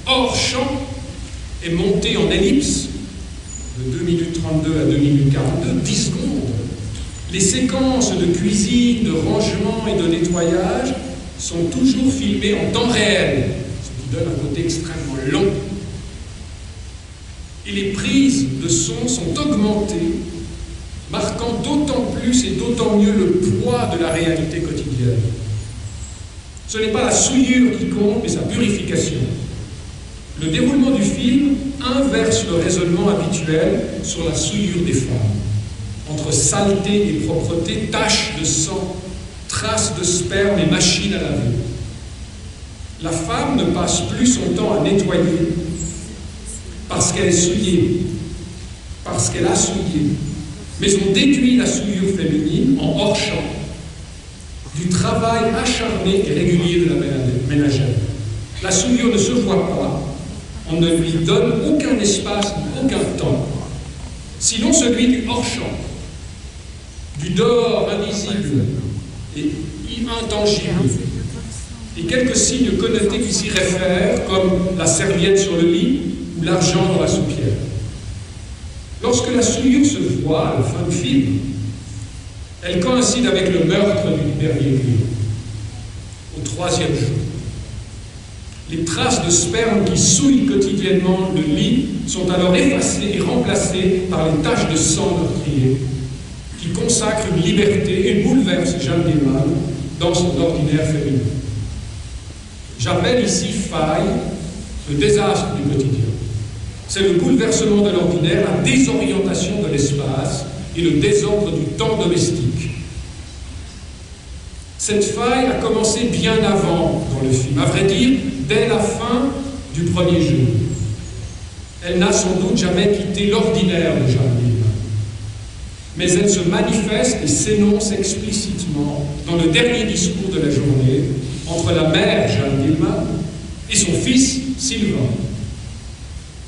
hors champ, est montée en ellipse, de 2 minutes 32 à 2 minutes 42, 10 secondes. Les séquences de cuisine, de rangement et de nettoyage sont toujours filmées en temps réel, ce qui donne un côté extrêmement long. Et les prises de son sont augmentées, marquant d'autant plus et d'autant mieux le poids de la réalité quotidienne. Ce n'est pas la souillure qui compte, mais sa purification. Le déroulement du film inverse le raisonnement habituel sur la souillure des femmes. Entre saleté et propreté, taches de sang, traces de sperme et machines à laver. La femme ne passe plus son temps à nettoyer parce qu'elle est souillée, parce qu'elle a souillé. Mais on déduit la souillure féminine en hors-champ du travail acharné et régulier de la ménagère. La souillure ne se voit pas, on ne lui donne aucun espace, aucun temps, sinon celui du hors-champ, du dehors invisible et intangible, et quelques signes connotés qui s'y réfèrent, comme la serviette sur le lit ou l'argent dans la soupière. Lorsque la souillure se voit à la fin du film, elle coïncide avec le meurtre du dernier client, au 3e jour. Les traces de sperme qui souillent quotidiennement le lit sont alors effacées et remplacées par les taches de sang meurtrier qui consacrent une liberté et bouleversent Jeanne Dillman dans son ordinaire féminin. J'appelle ici faille le désastre du quotidien. C'est le bouleversement de l'ordinaire, la désorientation de l'espace et le désordre du temps domestique. Cette faille a commencé bien avant dans le film, à vrai dire, dès la fin du premier jour. Elle n'a sans doute jamais quitté l'ordinaire de Jeanne Dillman. Mais elle se manifeste et s'énonce explicitement dans le dernier discours de la journée entre la mère Jeanne Dillman et son fils Sylvain.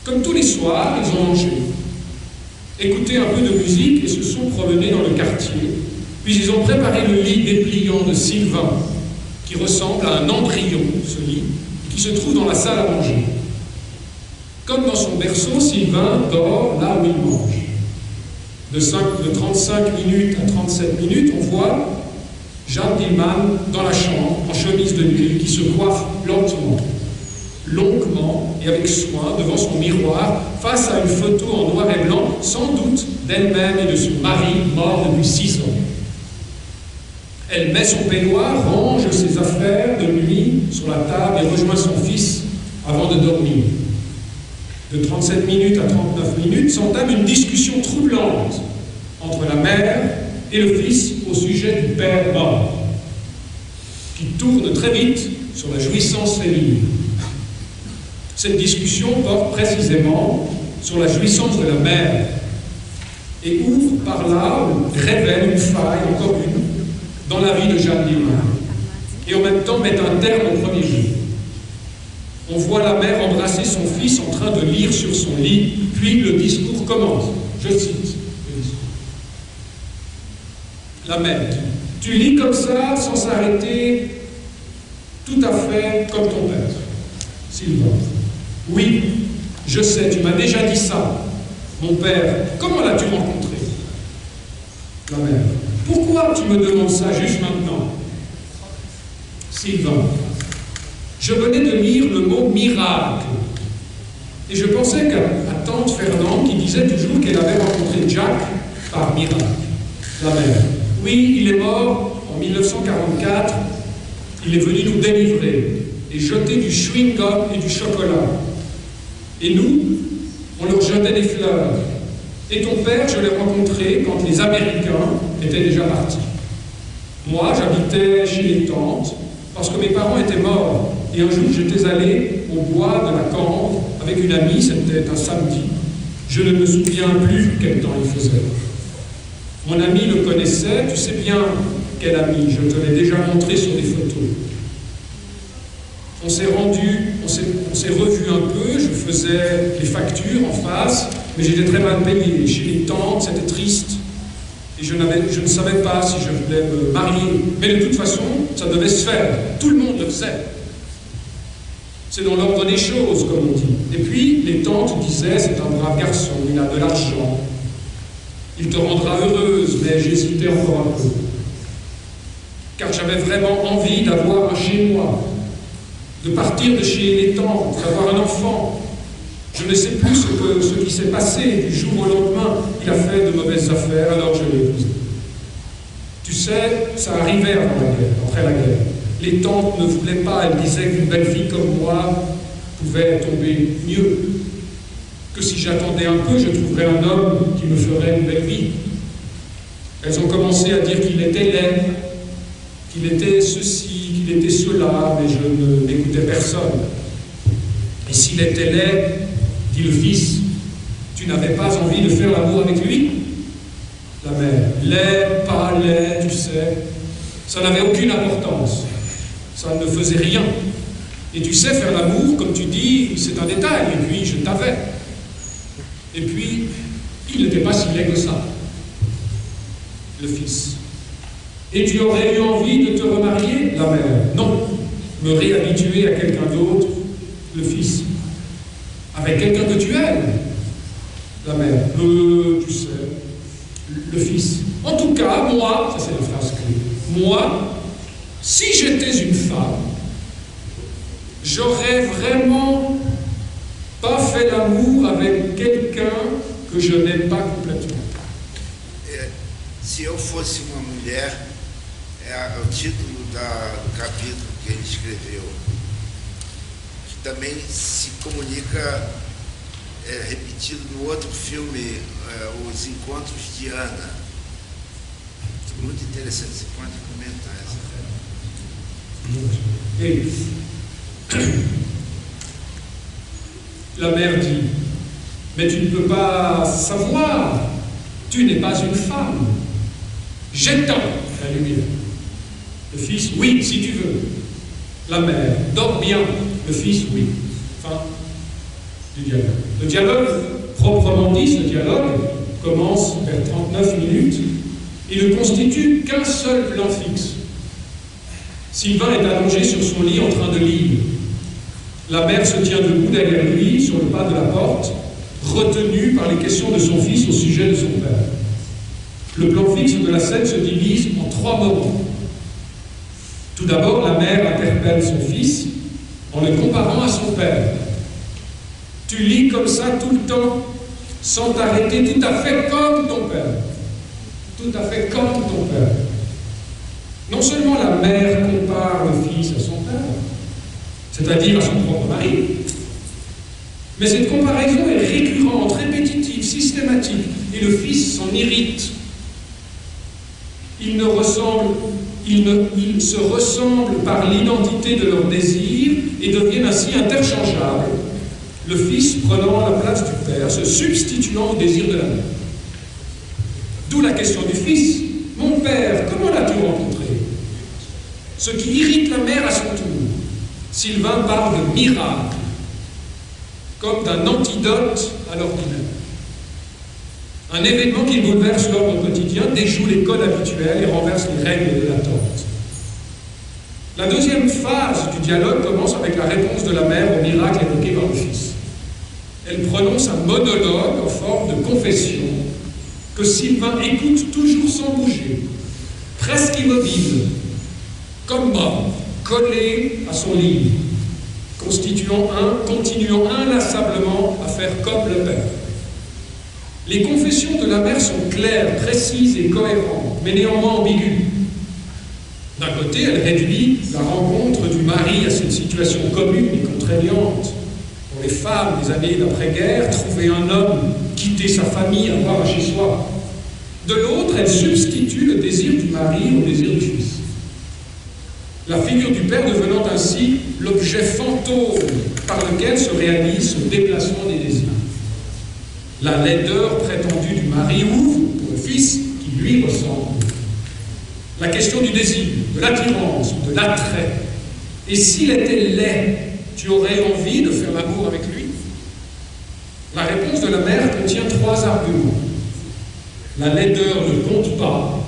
Comme tous les soirs, ils ont mangé, écouté un peu de musique et se sont promenés dans le quartier. Puis ils ont préparé le lit dépliant de Sylvain, qui ressemble à un embryon, ce lit, et qui se trouve dans la salle à manger. Comme dans son berceau, Sylvain dort là où il mange. De 35 minutes à 37 minutes, on voit Jeanne Dillman dans la chambre, en chemise de nuit, qui se coiffe lentement, longuement et avec soin devant son miroir, face à une photo en noir et blanc, sans doute d'elle-même et de son mari, mort depuis 6 ans. Elle met son peignoir, range ses affaires de nuit sur la table et rejoint son fils avant de dormir. De 37 minutes à 39 minutes s'entame une discussion troublante entre la mère et le fils au sujet du père mort, qui tourne très vite sur la jouissance féminine. Cette discussion porte précisément sur la jouissance de la mère et ouvre par là, révèle une faille, encore une, dans la vie de Jeanne Dillman, et en même temps met un terme au premier jour. On voit la mère embrasser son fils en train de lire sur son lit, puis le discours commence. Je cite le discours. La mère dit, « Tu lis comme ça, sans s'arrêter, tout à fait comme ton père. » Sylvain. « Oui, je sais, tu m'as déjà dit ça. Mon père, comment l'as-tu rencontré ?» La mère. « Pourquoi tu me demandes ça juste maintenant ?» Sylvain. Je venais de lire le mot miracle. Et je pensais qu'à tante Fernande qui disait toujours qu'elle avait rencontré Jack par miracle. La mère. Oui, il est mort en 1944. Il est venu nous délivrer et jeter du chewing-gum et du chocolat. Et nous, on leur jetait des fleurs. Et ton père, je l'ai rencontré quand les Américains étaient déjà partis. Moi, j'habitais chez les tantes parce que mes parents étaient morts. Et un jour, j'étais allé au bois de la Cambre avec une amie, c'était un samedi. Je ne me souviens plus quel temps il faisait. Mon ami le connaissait, tu sais bien quel ami, je te l'ai déjà montré sur des photos. On s'est revu un peu, je faisais les factures en face, mais j'étais très mal payé. Chez les tantes, c'était triste. Et je ne savais pas si je voulais me marier. Mais de toute façon, ça devait se faire. Tout le monde le faisait. C'est dans l'ordre des choses, comme on dit. Et puis, les tantes disaient, c'est un brave garçon, il a de l'argent. Il te rendra heureuse, mais j'hésitais encore un peu. Car j'avais vraiment envie d'avoir un chez moi, de partir de chez les tantes, d'avoir un enfant. Je ne sais plus ce qui s'est passé du jour au lendemain. Il a fait de mauvaises affaires, alors je l'ai épousé. Tu sais, ça arrivait avant la guerre, après la guerre. Les tantes ne voulaient pas, elles disaient qu'une belle fille comme moi pouvait tomber mieux. Que si j'attendais un peu, je trouverais un homme qui me ferait une belle vie. Elles ont commencé à dire qu'il était laid, qu'il était ceci, qu'il était cela, mais je n'écoutais personne. Et s'il était laid, dit le fils, tu n'avais pas envie de faire l'amour avec lui? La mère, laid, pas laid, tu sais, ça n'avait aucune importance. Ça ne faisait rien. Et tu sais, faire l'amour, comme tu dis, c'est un détail. Et puis, je t'avais. Et puis, il n'était pas si laid que ça, le fils. Et tu aurais eu envie de te remarier? La mère. Non. Me réhabituer à quelqu'un d'autre? Le fils. Avec quelqu'un que tu aimes? La mère. Tu sais. Le fils. En tout cas, moi, ça c'est la phrase clé, moi, si j'étais une femme, j'aurais vraiment pas fait l'amour avec quelqu'un que je n'aime pas complètement. Se eu fosse uma mulher, é o título do capítulo que ele escreveu, que também se comunica, repetido no outro filme, Os Encontros de Ana. Muito interessante, você pode comentar essa. Et la mère dit, mais tu ne peux pas savoir, tu n'es pas une femme. J'éteins la lumière. Le fils, oui, si tu veux. La mère, dors bien. Le fils, oui. Enfin, du dialogue. Le dialogue, proprement dit, ce dialogue commence vers 39 minutes. Il ne constitue qu'un seul plan fixe. Sylvain est allongé sur son lit en train de lire. La mère se tient debout derrière lui, sur le pas de la porte, retenue par les questions de son fils au sujet de son père. Le plan fixe de la scène se divise en 3 moments. Tout d'abord, la mère interpelle son fils en le comparant à son père. « Tu lis comme ça tout le temps, sans t'arrêter, tout à fait comme ton père. Tout à fait comme ton père. » Non seulement la mère compare le fils à son père, c'est-à-dire à son propre mari, mais cette comparaison est récurrente, répétitive, systématique, et le fils s'en irrite. Ils se ressemblent par l'identité de leurs désirs et deviennent ainsi interchangeables, le fils prenant la place du père, se substituant au désir de la mère. D'où la question du fils. « Mon père, comment l'as-tu rencontré ?» Ce qui irrite la mère à son tour. Sylvain parle de miracle, comme d'un antidote à l'ordinaire. Un événement qui bouleverse l'ordre quotidien, déjoue les codes habituels et renverse les règles de l'attente. La deuxième phase du dialogue commence avec la réponse de la mère au miracle évoqué par le fils. Elle prononce un monologue en forme de confession que Sylvain écoute toujours sans bouger, presque immobile, comme mort, collé à son lit, continuant inlassablement à faire comme le père. Les confessions de la mère sont claires, précises et cohérentes, mais néanmoins ambiguës. D'un côté, elle réduit la rencontre du mari à cette situation commune et contraignante. Pour les femmes des années d'après-guerre, trouver un homme, quitter sa famille, avoir un chez-soi. De l'autre, elle substitue le désir du mari au désir du fils. La figure du père devenant ainsi l'objet fantôme par lequel se réalise ce déplacement des désirs. La laideur prétendue du mari ouvre pour le fils qui lui ressemble. La question du désir, de l'attirance, de l'attrait. Et s'il était laid, tu aurais envie de faire l'amour avec lui? La réponse de la mère contient 3 arguments. La laideur ne compte pas.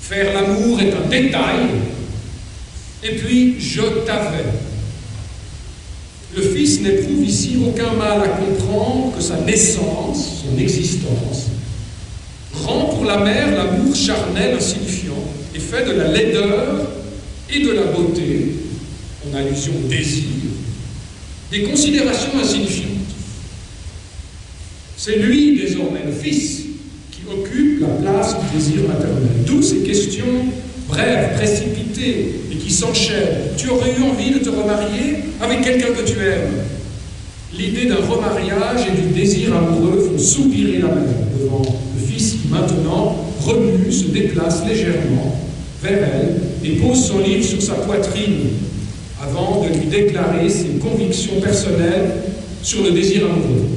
Faire l'amour est un détail. Et puis, je t'avais. Le fils n'éprouve ici aucun mal à comprendre que sa naissance, son existence, rend pour la mère l'amour charnel insignifiant et fait de la laideur et de la beauté, en allusion au désir, des considérations insignifiantes. C'est lui, désormais, le fils, qui occupe la place du désir maternel. D'où ces questions brèves, précipitées et qui s'enchaînent. Tu aurais eu envie de te remarier avec quelqu'un que tu aimes. L'idée d'un remariage et du désir amoureux font soupirer la mère devant le fils qui maintenant, remue, se déplace légèrement vers elle et pose son livre sur sa poitrine avant de lui déclarer ses convictions personnelles sur le désir amoureux.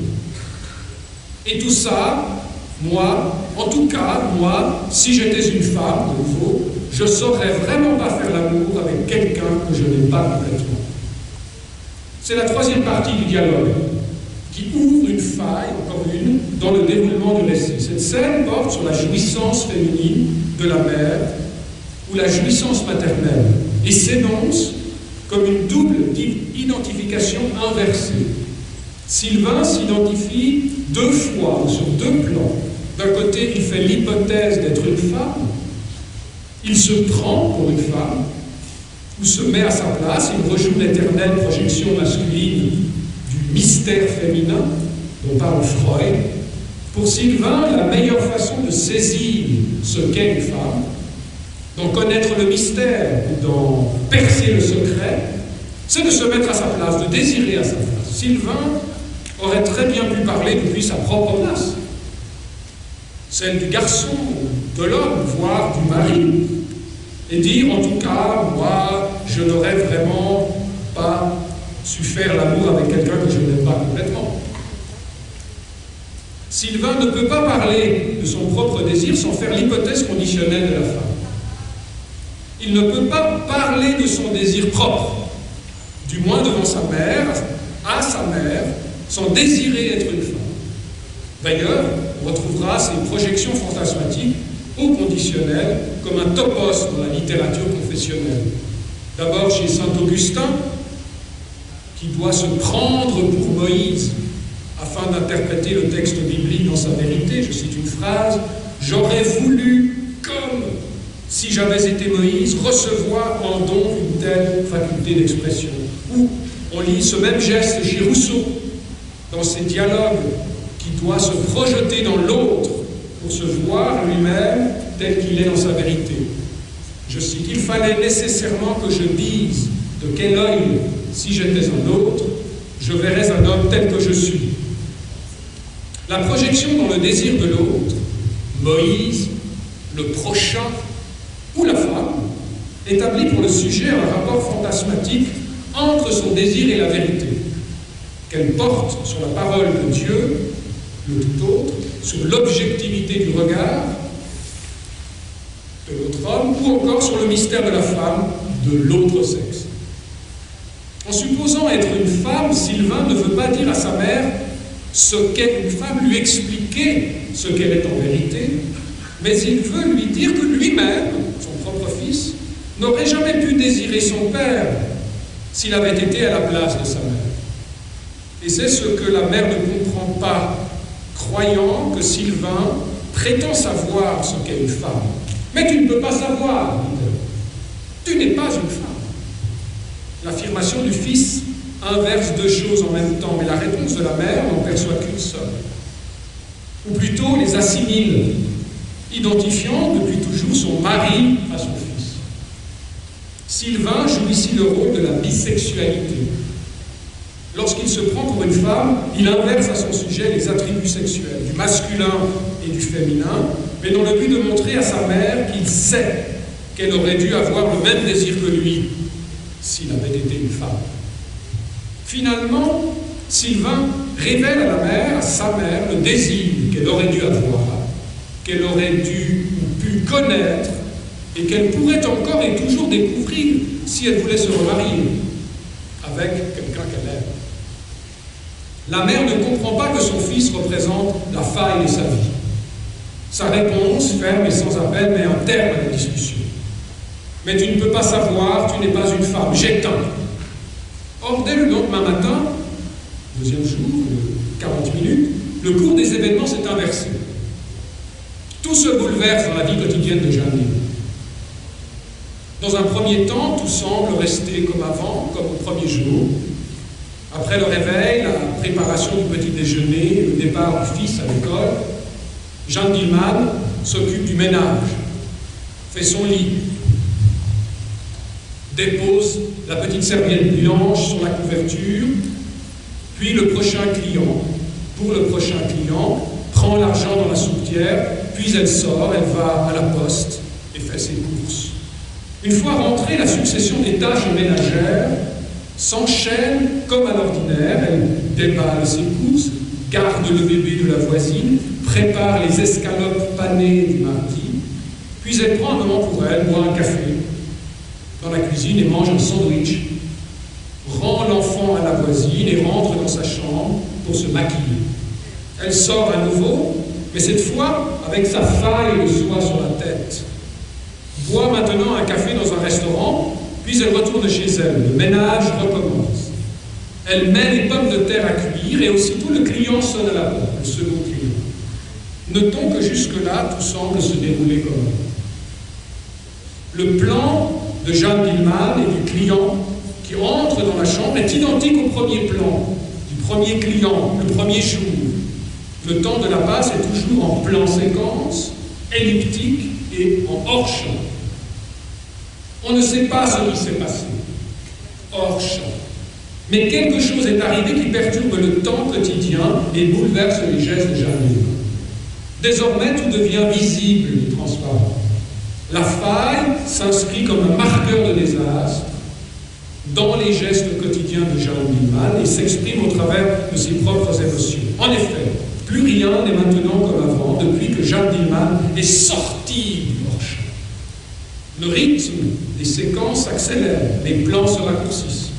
Et tout ça, moi, en tout cas, moi, si j'étais une femme, de nouveau, je ne saurais vraiment pas faire l'amour avec quelqu'un que je n'aime pas complètement. C'est la 3e partie du dialogue, qui ouvre une faille, encore une, dans le déroulement du récit. Cette scène porte sur la jouissance féminine de la mère ou la jouissance maternelle et s'énonce comme une double identification inversée. Sylvain s'identifie 2 fois, sur 2 plans. D'un côté, il fait l'hypothèse d'être une femme, il se prend pour une femme, ou se met à sa place, il rejoue l'éternelle projection masculine du mystère féminin dont parle Freud. Pour Sylvain, la meilleure façon de saisir ce qu'est une femme, d'en connaître le mystère ou d'en percer le secret, c'est de se mettre à sa place, de désirer à sa place. Sylvain aurait très bien pu parler depuis sa propre place, celle du garçon, de l'homme, voire du mari, et dire, en tout cas, moi, je n'aurais vraiment pas su faire l'amour avec quelqu'un que je n'aime pas complètement. Sylvain ne peut pas parler de son propre désir sans faire l'hypothèse conditionnelle de la femme. Il ne peut pas parler de son désir propre, du moins devant sa mère, à sa mère, sans désirer être une femme. D'ailleurs, on retrouvera ces projections fantasmatiques au conditionnel comme un topos dans la littérature confessionnelle. D'abord chez saint Augustin, qui doit se prendre pour Moïse afin d'interpréter le texte biblique dans sa vérité. Je cite une phrase: « J'aurais voulu, comme si j'avais été Moïse, recevoir en don une telle faculté d'expression. » Ou on lit ce même geste chez Rousseau, dans ses dialogues, qui doit se projeter dans l'autre pour se voir lui-même tel qu'il est dans sa vérité. Je cite: « Il fallait nécessairement que je dise de quel œil, si j'étais un autre, je verrais un homme tel que je suis. » La projection dans le désir de l'autre, Moïse, le prochain ou la femme, établit pour le sujet un rapport fantasmatique entre son désir et la vérité, qu'elle porte sur la parole de Dieu, le tout autre, sur l'objectivité du regard de l'autre homme, ou encore sur le mystère de la femme de l'autre sexe. En supposant être une femme, Sylvain ne veut pas dire à sa mère ce qu'est une femme, lui expliquer ce qu'elle est en vérité, mais il veut lui dire que lui-même, son propre fils, n'aurait jamais pu désirer son père s'il avait été à la place de sa mère. Et c'est ce que la mère ne comprend pas, croyant que Sylvain prétend savoir ce qu'est une femme. Mais tu ne peux pas savoir, dit-elle. Tu n'es pas une femme. L'affirmation du fils inverse deux choses en même temps, mais la réponse de la mère n'en perçoit qu'une seule. Ou plutôt les assimile, identifiant depuis toujours son mari à son fils. Sylvain joue ici le rôle de la bisexualité. Lorsqu'il se prend pour une femme, il inverse à son sujet les attributs sexuels, du masculin et du féminin, mais dans le but de montrer à sa mère qu'il sait qu'elle aurait dû avoir le même désir que lui s'il avait été une femme. Finalement, Sylvain révèle à la mère, à sa mère, le désir qu'elle aurait dû avoir, qu'elle aurait dû ou pu connaître, et qu'elle pourrait encore et toujours découvrir si elle voulait se remarier avec quelqu'un qu'elle aime. La mère ne comprend pas que son fils représente la faille de sa vie. Sa réponse, ferme et sans appel, met un terme à la discussion. « Mais tu ne peux pas savoir, tu n'es pas une femme, j'éteins. » Or, dès le lendemain matin, deuxième jour, 40 minutes, le cours des événements s'est inversé. Tout se bouleverse dans la vie quotidienne de Jeanne. Dans un premier temps, tout semble rester comme avant, comme au premier jour. Après le réveil, la préparation du petit déjeuner, le départ du fils à l'école, Jeanne Dillman s'occupe du ménage, fait son lit, dépose la petite serviette blanche sur la couverture, puis le prochain client, pour le prochain client, prend l'argent dans la soutière, puis elle sort, elle va à la poste et fait ses courses. Une fois rentrée, la succession des tâches ménagères s'enchaîne comme à l'ordinaire. Elle déballe ses courses, garde le bébé de la voisine, prépare les escalopes panées du mardi, puis elle prend un moment pour elle, boit un café dans la cuisine et mange un sandwich, rend l'enfant à la voisine et rentre dans sa chambre pour se maquiller. Elle sort à nouveau, mais cette fois avec sa faille de soie sur la tête. Boit maintenant un café dans un restaurant, puis elle retourne chez elle. Le ménage recommence. Elle met les pommes de terre à cuire et aussitôt le client sonne à la porte, le second client. Notons que jusque-là, tout semble se dérouler comme avant. Le plan de Jeanne Dillman et du client qui entre dans la chambre est identique au premier plan, du premier client, le premier jour. Le temps de la passe est toujours en plan séquence, elliptique et en hors-champ. On ne sait pas ce qui s'est passé, hors-champ. Mais quelque chose est arrivé qui perturbe le temps quotidien et bouleverse les gestes de Jeanne Dillman. Désormais, tout devient visible et transparent. La faille s'inscrit comme un marqueur de désastre dans les gestes quotidiens de Jeanne Dillman et s'exprime au travers de ses propres émotions. En effet, plus rien n'est maintenant comme avant depuis que Jeanne Dillman est sortie du hors-champ. Le rythme des séquences s'accélère, les plans se raccourcissent.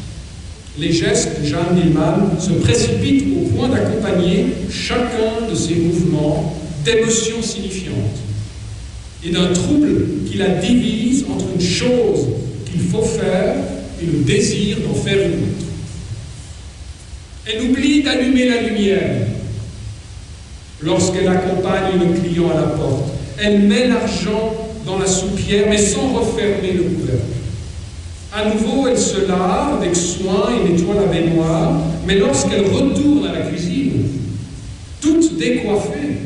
Les gestes de Jeanne Dielman se précipitent au point d'accompagner chacun de ces mouvements d'émotions signifiantes et d'un trouble qui la divise entre une chose qu'il faut faire et le désir d'en faire une autre. Elle oublie d'allumer la lumière lorsqu'elle accompagne le client à la porte. Elle met l'argent dans la soupière, mais sans refermer le couvercle. À nouveau, elle se lave avec soin et nettoie la baignoire, mais lorsqu'elle retourne à la cuisine, toute décoiffée,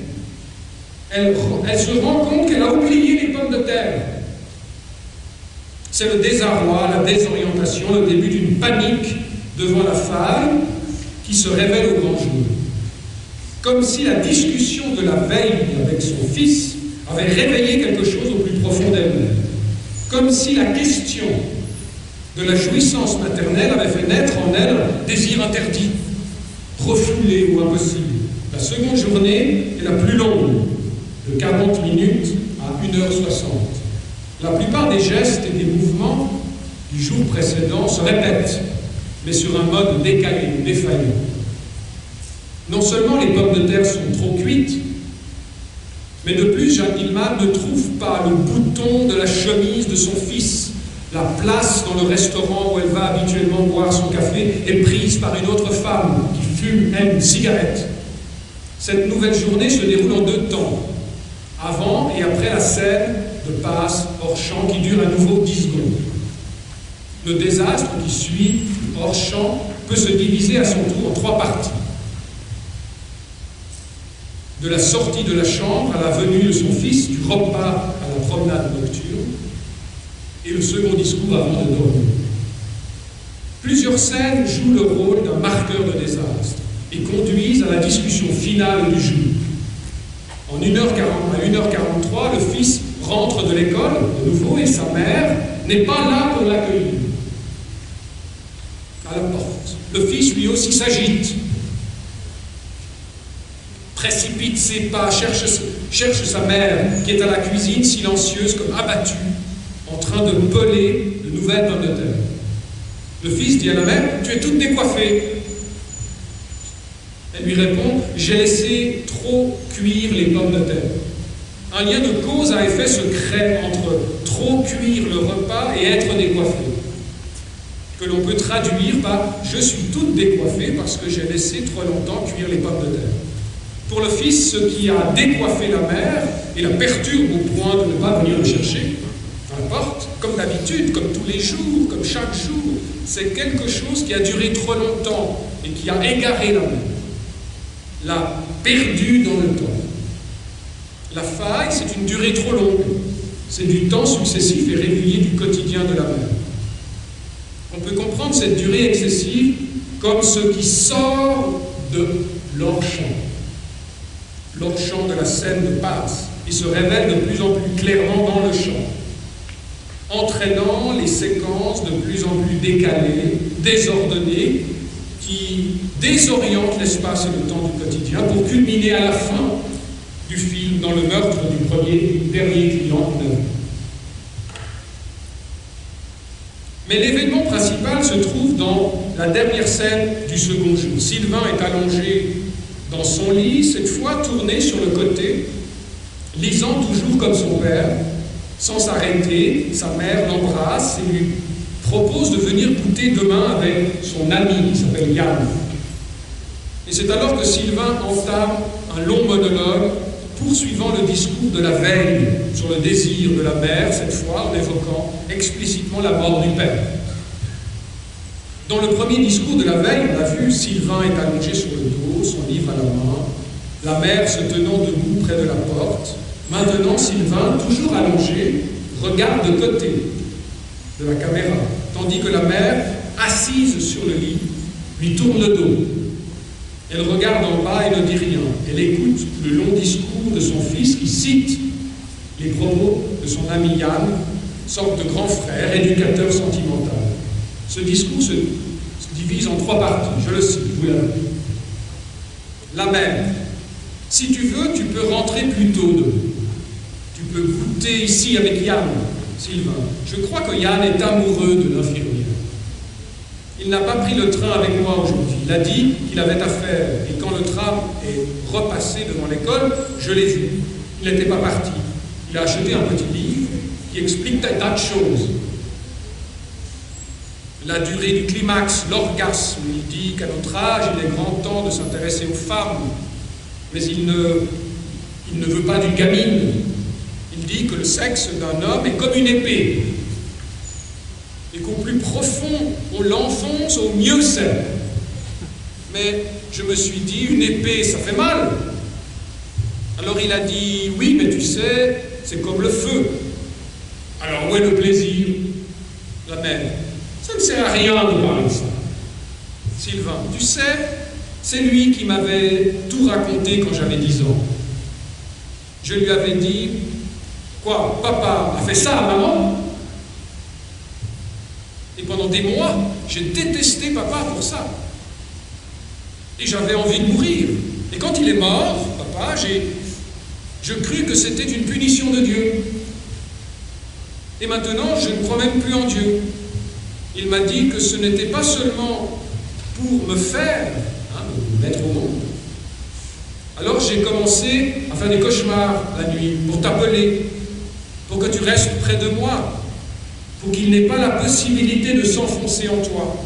elle se rend compte qu'elle a oublié les pommes de terre. C'est le désarroi, la désorientation, le début d'une panique devant la faille qui se révèle au grand jour. Comme si la discussion de la veille avec son fils avait réveillé quelque chose au plus profond d'elle-même. Comme si la question de la jouissance maternelle avait fait naître en elle un désir interdit, refoulé ou impossible. La seconde journée est la plus longue, de 40 minutes à 1h60. La plupart des gestes et des mouvements du jour précédent se répètent, mais sur un mode décalé, défaillant. Non seulement les pommes de terre sont trop cuites, mais de plus, Jeanne Dielman ne trouve pas le bouton de la chemise de son fils. La place dans le restaurant où elle va habituellement boire son café est prise par une autre femme qui fume, elle, une cigarette. Cette nouvelle journée se déroule en 2 temps, avant et après la scène de passe hors champ qui dure à nouveau 10 secondes. Le désastre qui suit hors champ peut se diviser à son tour en 3 parties. De la sortie de la chambre à la venue de son fils, du repas à la promenade nocturne, et le second discours avant de dormir. Plusieurs scènes jouent le rôle d'un marqueur de désastre et conduisent à la discussion finale du jour. En 1h43, le fils rentre de l'école de nouveau et sa mère n'est pas là pour l'accueillir. À la porte, le fils lui aussi s'agite, précipite ses pas, cherche sa mère qui est à la cuisine silencieuse comme abattue, en train de peler de nouvelles pommes de terre. Le fils dit à la mère « Tu es toute décoiffée ». Elle lui répond « J'ai laissé trop cuire les pommes de terre ». Un lien de cause à effet se crée entre trop cuire le repas et être décoiffé, que l'on peut traduire par « Je suis toute décoiffée parce que j'ai laissé trop longtemps cuire les pommes de terre ». Pour le fils, ce qui a décoiffé la mère et la perturbe au point de ne pas venir le chercher à la porte, comme d'habitude, comme tous les jours, comme chaque jour, c'est quelque chose qui a duré trop longtemps et qui a égaré la mère, l'a perdue dans le temps. La faille, c'est une durée trop longue, c'est du temps successif et régulier du quotidien de la mère. On peut comprendre cette durée excessive comme ce qui sort de l'hors-champ de la scène de passe, et se révèle de plus en plus clairement dans le champ, entraînant les séquences de plus en plus décalées, désordonnées, qui désorientent l'espace et le temps du quotidien pour culminer à la fin du film dans le meurtre du dernier client qu'on a vu. Mais l'événement principal se trouve dans la dernière scène du second jour. Sylvain est allongé dans son lit, cette fois tourné sur le côté, lisant toujours comme son père, sans s'arrêter. Sa mère l'embrasse et lui propose de venir goûter demain avec son ami qui s'appelle Yann. Et c'est alors que Sylvain entame un long monologue poursuivant le discours de la veille sur le désir de la mère, cette fois en évoquant explicitement la mort du père. Dans le premier discours de la veille, on a vu Sylvain est allongé sur le dos, son livre à la main, la mère se tenant debout près de la porte. Maintenant, Sylvain, toujours allongé, regarde de côté de la caméra, tandis que la mère, assise sur le lit, lui tourne le dos. Elle regarde en bas et ne dit rien. Elle écoute le long discours de son fils qui cite les propos de son ami Yann, sorte de grand frère, éducateur sentimental. Ce discours se divise en 3 parties. Je le cite, vous l'avez. La mère. Si tu veux, tu peux rentrer plus tôt demain. Tu peux goûter ici avec Yann, Sylvain. Je crois que Yann est amoureux de l'infirmière. Il n'a pas pris le train avec moi aujourd'hui. Il a dit qu'il avait affaire. Et quand le tram est repassé devant l'école, je l'ai vu. Il n'était pas parti. Il a acheté un petit livre qui explique des tas de choses. La durée du climax, l'orgasme. Il dit qu'à notre âge, il est grand temps de s'intéresser aux femmes. Mais il ne veut pas d'une gamine. Il dit que le sexe d'un homme est comme une épée. Et qu'au plus profond, on l'enfonce, au mieux c'est. Mais je me suis dit, une épée, ça fait mal. Alors il a dit, oui, mais tu sais, c'est comme le feu. Alors où est le plaisir? La mère. Ça ne sert à rien de parler de ça. Sylvain, tu sais, c'est lui qui m'avait tout raconté quand j'avais 10 ans. Je lui avais dit, quoi, papa a fait ça à maman? Et pendant des mois, j'ai détesté papa pour ça. Et j'avais envie de mourir. Et quand il est mort, papa, je crus que c'était une punition de Dieu. Et maintenant, je ne crois même plus en Dieu. Il m'a dit que ce n'était pas seulement pour me faire, me mettre au monde. Alors j'ai commencé à faire des cauchemars la nuit, pour t'appeler, pour que tu restes près de moi, pour qu'il n'ait pas la possibilité de s'enfoncer en toi.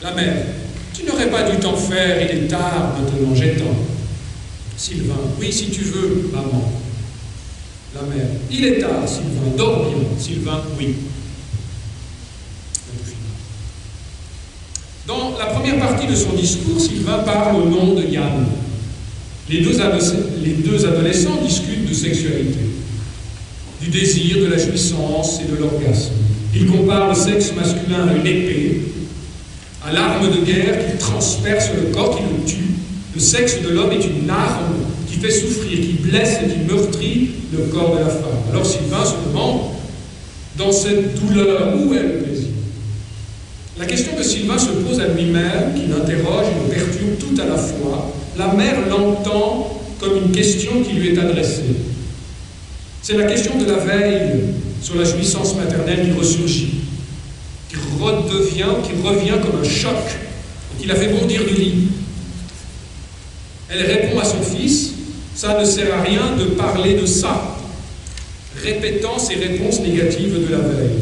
La mère, tu n'aurais pas dû t'en faire, il est tard maintenant, j'étends. Sylvain, oui si tu veux, maman. La mère, il est tard, Sylvain, dors bien. Sylvain, oui. Dans la première partie de son discours, Sylvain parle au nom de Yann. Les deux adolescents discutent de sexualité, du désir, de la jouissance et de l'orgasme. Ils comparent le sexe masculin à une épée, à l'arme de guerre qui transperce le corps, qui le tue. Le sexe de l'homme est une arme qui fait souffrir, qui blesse et qui meurtrit le corps de la femme. Alors Sylvain se demande, dans cette douleur, où est le plaisir? La question que Sylvain se pose à lui-même, qui l'interroge et le perturbe tout à la fois, la mère l'entend comme une question qui lui est adressée. C'est la question de la veille sur la jouissance maternelle qui ressurgit, qui revient comme un choc, et qui la fait bondir du lit. Elle répond à son fils, ça ne sert à rien de parler de ça, répétant ses réponses négatives de la veille.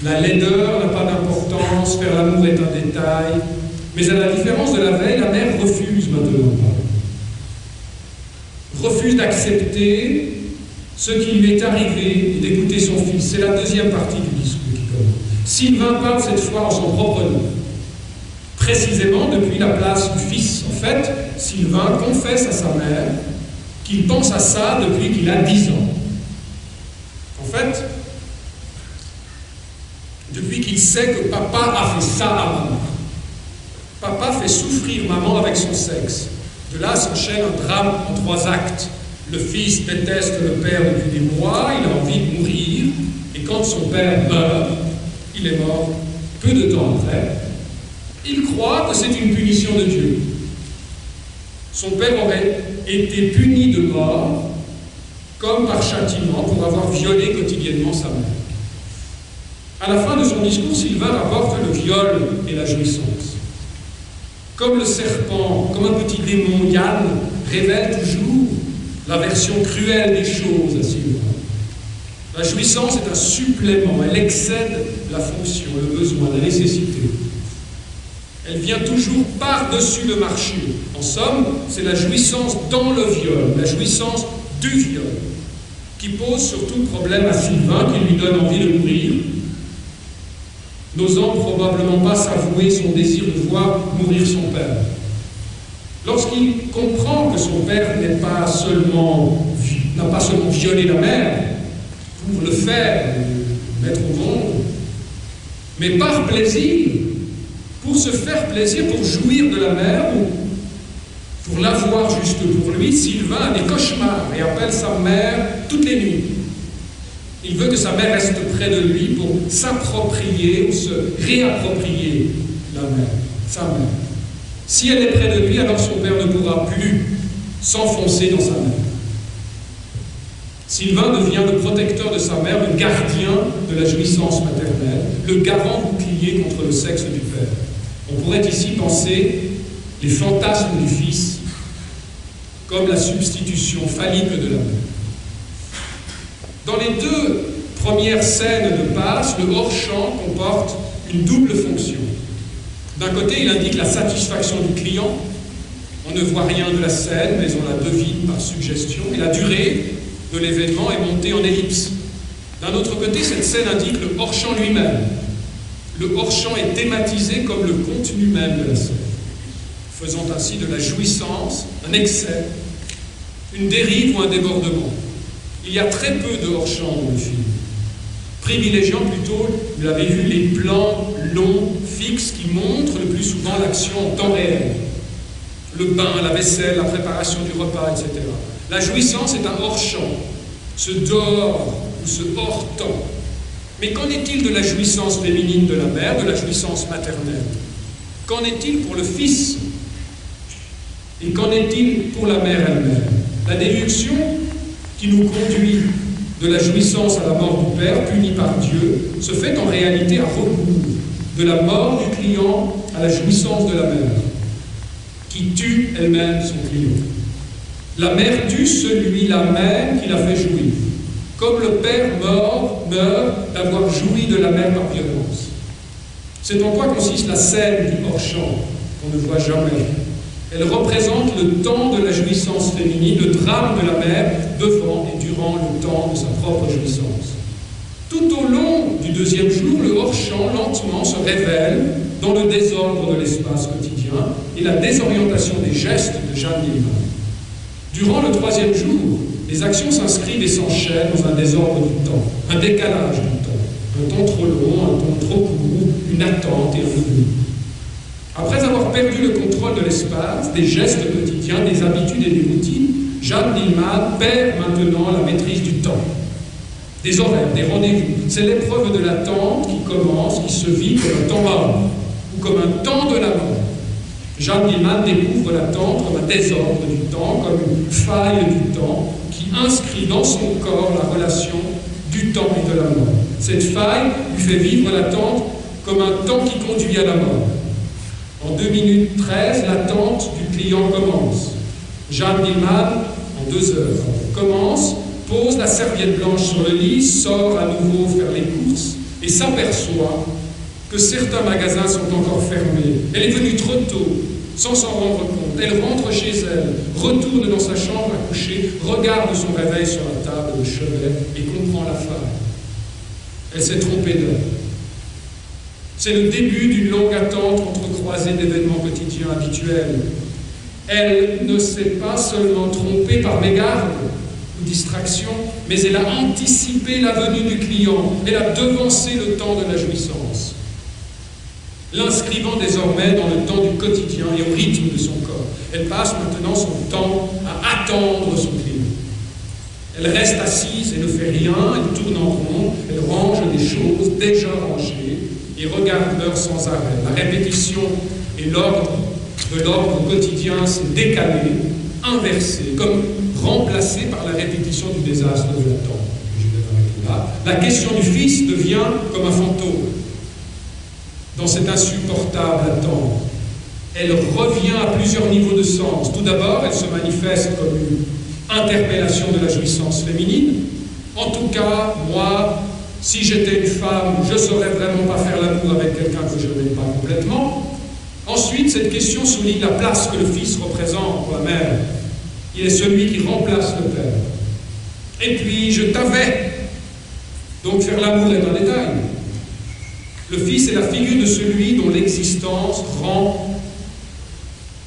La laideur n'a pas d'importance, faire l'amour est un détail, mais à la différence de la veille, la mère refuse maintenant. Refuse d'accepter ce qui lui est arrivé et d'écouter son fils. C'est la deuxième partie du discours qui commence. Sylvain parle cette fois en son propre nom, précisément depuis la place du fils. En fait, Sylvain confesse à sa mère qu'il pense à ça depuis qu'il a 10 ans. En fait, depuis qu'il sait que papa a fait ça à maman. Papa fait souffrir maman avec son sexe. De là s'enchaîne un drame en 3 actes. Le fils déteste le père depuis des mois, il a envie de mourir, et quand son père meurt, il est mort peu de temps après, il croit que c'est une punition de Dieu. Son père aurait été puni de mort, comme par châtiment, pour avoir violé quotidiennement sa mère. À la fin de son discours, Sylvain rapporte le viol et la jouissance. Comme le serpent, comme un petit démon, Yann révèle toujours la version cruelle des choses à Sylvain. La jouissance est un supplément, elle excède la fonction, le besoin, la nécessité. Elle vient toujours par-dessus le marché. En somme, c'est la jouissance dans le viol, la jouissance du viol, qui pose surtout problème à Sylvain, qui lui donne envie de mourir, n'osant probablement pas s'avouer son désir de voir mourir son père. Lorsqu'il comprend que son père n'a pas seulement violé la mère pour le faire, le mettre au monde, mais par plaisir, pour se faire plaisir, pour jouir de la mère, ou pour l'avoir juste pour lui, Sylvain a des cauchemars et appelle sa mère toutes les nuits. Il veut que sa mère reste près de lui pour s'approprier ou se réapproprier la mère, sa mère. Si elle est près de lui, alors son père ne pourra plus s'enfoncer dans sa mère. Sylvain devient le protecteur de sa mère, le gardien de la jouissance maternelle, le garant bouclier particulier contre le sexe du père. On pourrait ici penser les fantasmes du fils comme la substitution phallique de la mère. Dans les deux premières scènes de passe, le hors-champ comporte une double fonction. D'un côté, il indique la satisfaction du client. On ne voit rien de la scène, mais on la devine par suggestion, et la durée de l'événement est montée en ellipse. D'un autre côté, cette scène indique le hors-champ lui-même. Le hors-champ est thématisé comme le contenu même de la scène, faisant ainsi de la jouissance un excès, une dérive ou un débordement. Il y a très peu de hors-champ dans le film, privilégiant plutôt, vous l'avez vu, les plans longs, fixes, qui montrent le plus souvent l'action en temps réel. Le bain, la vaisselle, la préparation du repas, etc. La jouissance est un hors-champ, ce dehors ou ce hors-temps. Mais qu'en est-il de la jouissance féminine de la mère, de la jouissance maternelle? Qu'en est-il pour le fils? Et qu'en est-il pour la mère elle-même? La déduction qui nous conduit de la jouissance à la mort du père, puni par Dieu, se fait en réalité à rebours de la mort du client à la jouissance de la mère, qui tue elle-même son client. La mère tue celui-là même qui l'a fait jouir, comme le père meurt d'avoir joui de la mère par violence. C'est en quoi consiste la scène du hors-champ qu'on ne voit jamais. Elle représente le temps de la jouissance féminine, le drame de la mère devant et durant le temps de sa propre jouissance. Tout au long du deuxième jour, le hors-champ lentement se révèle dans le désordre de l'espace quotidien et la désorientation des gestes de Jeanne Guillemard. Durant le troisième jour, les actions s'inscrivent et s'enchaînent dans un désordre du temps, un décalage du temps, un temps trop long, un temps trop court, une attente et un oubli. Après avoir perdu le contrôle de l'espace, des gestes quotidiens, des habitudes et des routines, Jeanne Dielman perd maintenant la maîtrise du temps, des horaires, des rendez-vous. C'est l'épreuve de l'attente qui commence, qui se vit comme un temps mort, ou comme un temps de la mort. Jeanne Dielman découvre l'attente comme un désordre du temps, comme une faille du temps, qui inscrit dans son corps la relation du temps et de la mort. Cette faille lui fait vivre l'attente comme un temps qui conduit à la mort. En 2 minutes 13, l'attente du client commence. Jeanne Dielman, en 2 heures, commence, pose la serviette blanche sur le lit, sort à nouveau faire les courses et s'aperçoit que certains magasins sont encore fermés. Elle est venue trop tôt, sans s'en rendre compte. Elle rentre chez elle, retourne dans sa chambre à coucher, regarde son réveil sur la table de chevet et comprend la faille. Elle s'est trompée d'heure. C'est le début d'une longue attente entrecroisée d'événements quotidiens habituels. Elle ne s'est pas seulement trompée par mégarde ou distraction, mais elle a anticipé la venue du client. Elle a devancé le temps de la jouissance, l'inscrivant désormais dans le temps du quotidien et au rythme de son corps. Elle passe maintenant son temps à attendre son client. Elle reste assise et ne fait rien, elle tourne en rond, elle range des choses déjà rangées et regarde l'heure sans arrêt. La répétition et l'ordre de l'ordre quotidien s'est décalé, inversé, comme remplacé par la répétition du désastre de l'attente. Je vais m'arrêter là. La question du fils devient comme un fantôme dans cette insupportable attente. Elle revient à plusieurs niveaux de sens. Tout d'abord, elle se manifeste comme une interpellation de la jouissance féminine. En tout cas, moi, si j'étais une femme, je ne saurais vraiment pas faire l'amour avec quelqu'un que je n'aime pas complètement. Ensuite, cette question souligne la place que le fils représente pour la mère. Il est celui qui remplace le père. Et puis, je t'avais. Donc, faire l'amour est un détail. Le fils est la figure de celui dont l'existence rend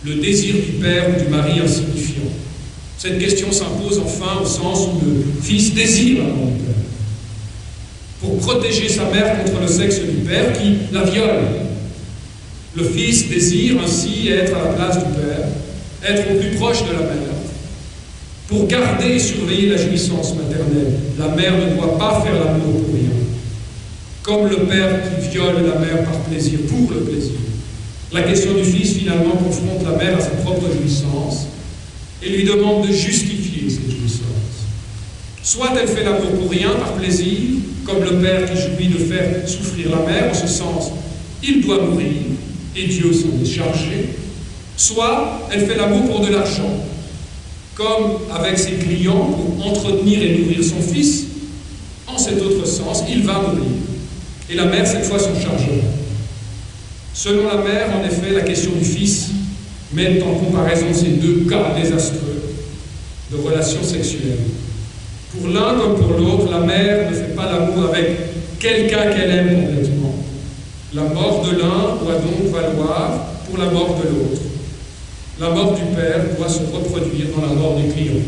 le désir du père ou du mari insignifiant. Cette question s'impose enfin au sens où le fils désire un bon père, pour protéger sa mère contre le sexe du père qui la viole. Le fils désire ainsi être à la place du père, être au plus proche de la mère, pour garder et surveiller la jouissance maternelle. La mère ne doit pas faire l'amour pour rien, comme le père qui viole la mère par plaisir, pour le plaisir. La question du fils finalement confronte la mère à sa propre jouissance et lui demande de justifier cette jouissance. Soit elle fait l'amour pour rien, par plaisir, comme le père qui jouit de faire souffrir la mère, en ce sens, il doit mourir, et Dieu s'en est chargé, soit elle fait l'amour pour de l'argent, comme avec ses clients pour entretenir et nourrir son fils. En cet autre sens, il va mourir. Et la mère, cette fois, s'en chargera. Selon la mère, en effet, la question du fils met en comparaison ces deux cas désastreux de relations sexuelles. Pour l'un comme pour l'autre, la mère ne fait pas l'amour avec quelqu'un qu'elle aime complètement. La mort de l'un doit donc valoir pour la mort de l'autre. La mort du père doit se reproduire dans la mort du client.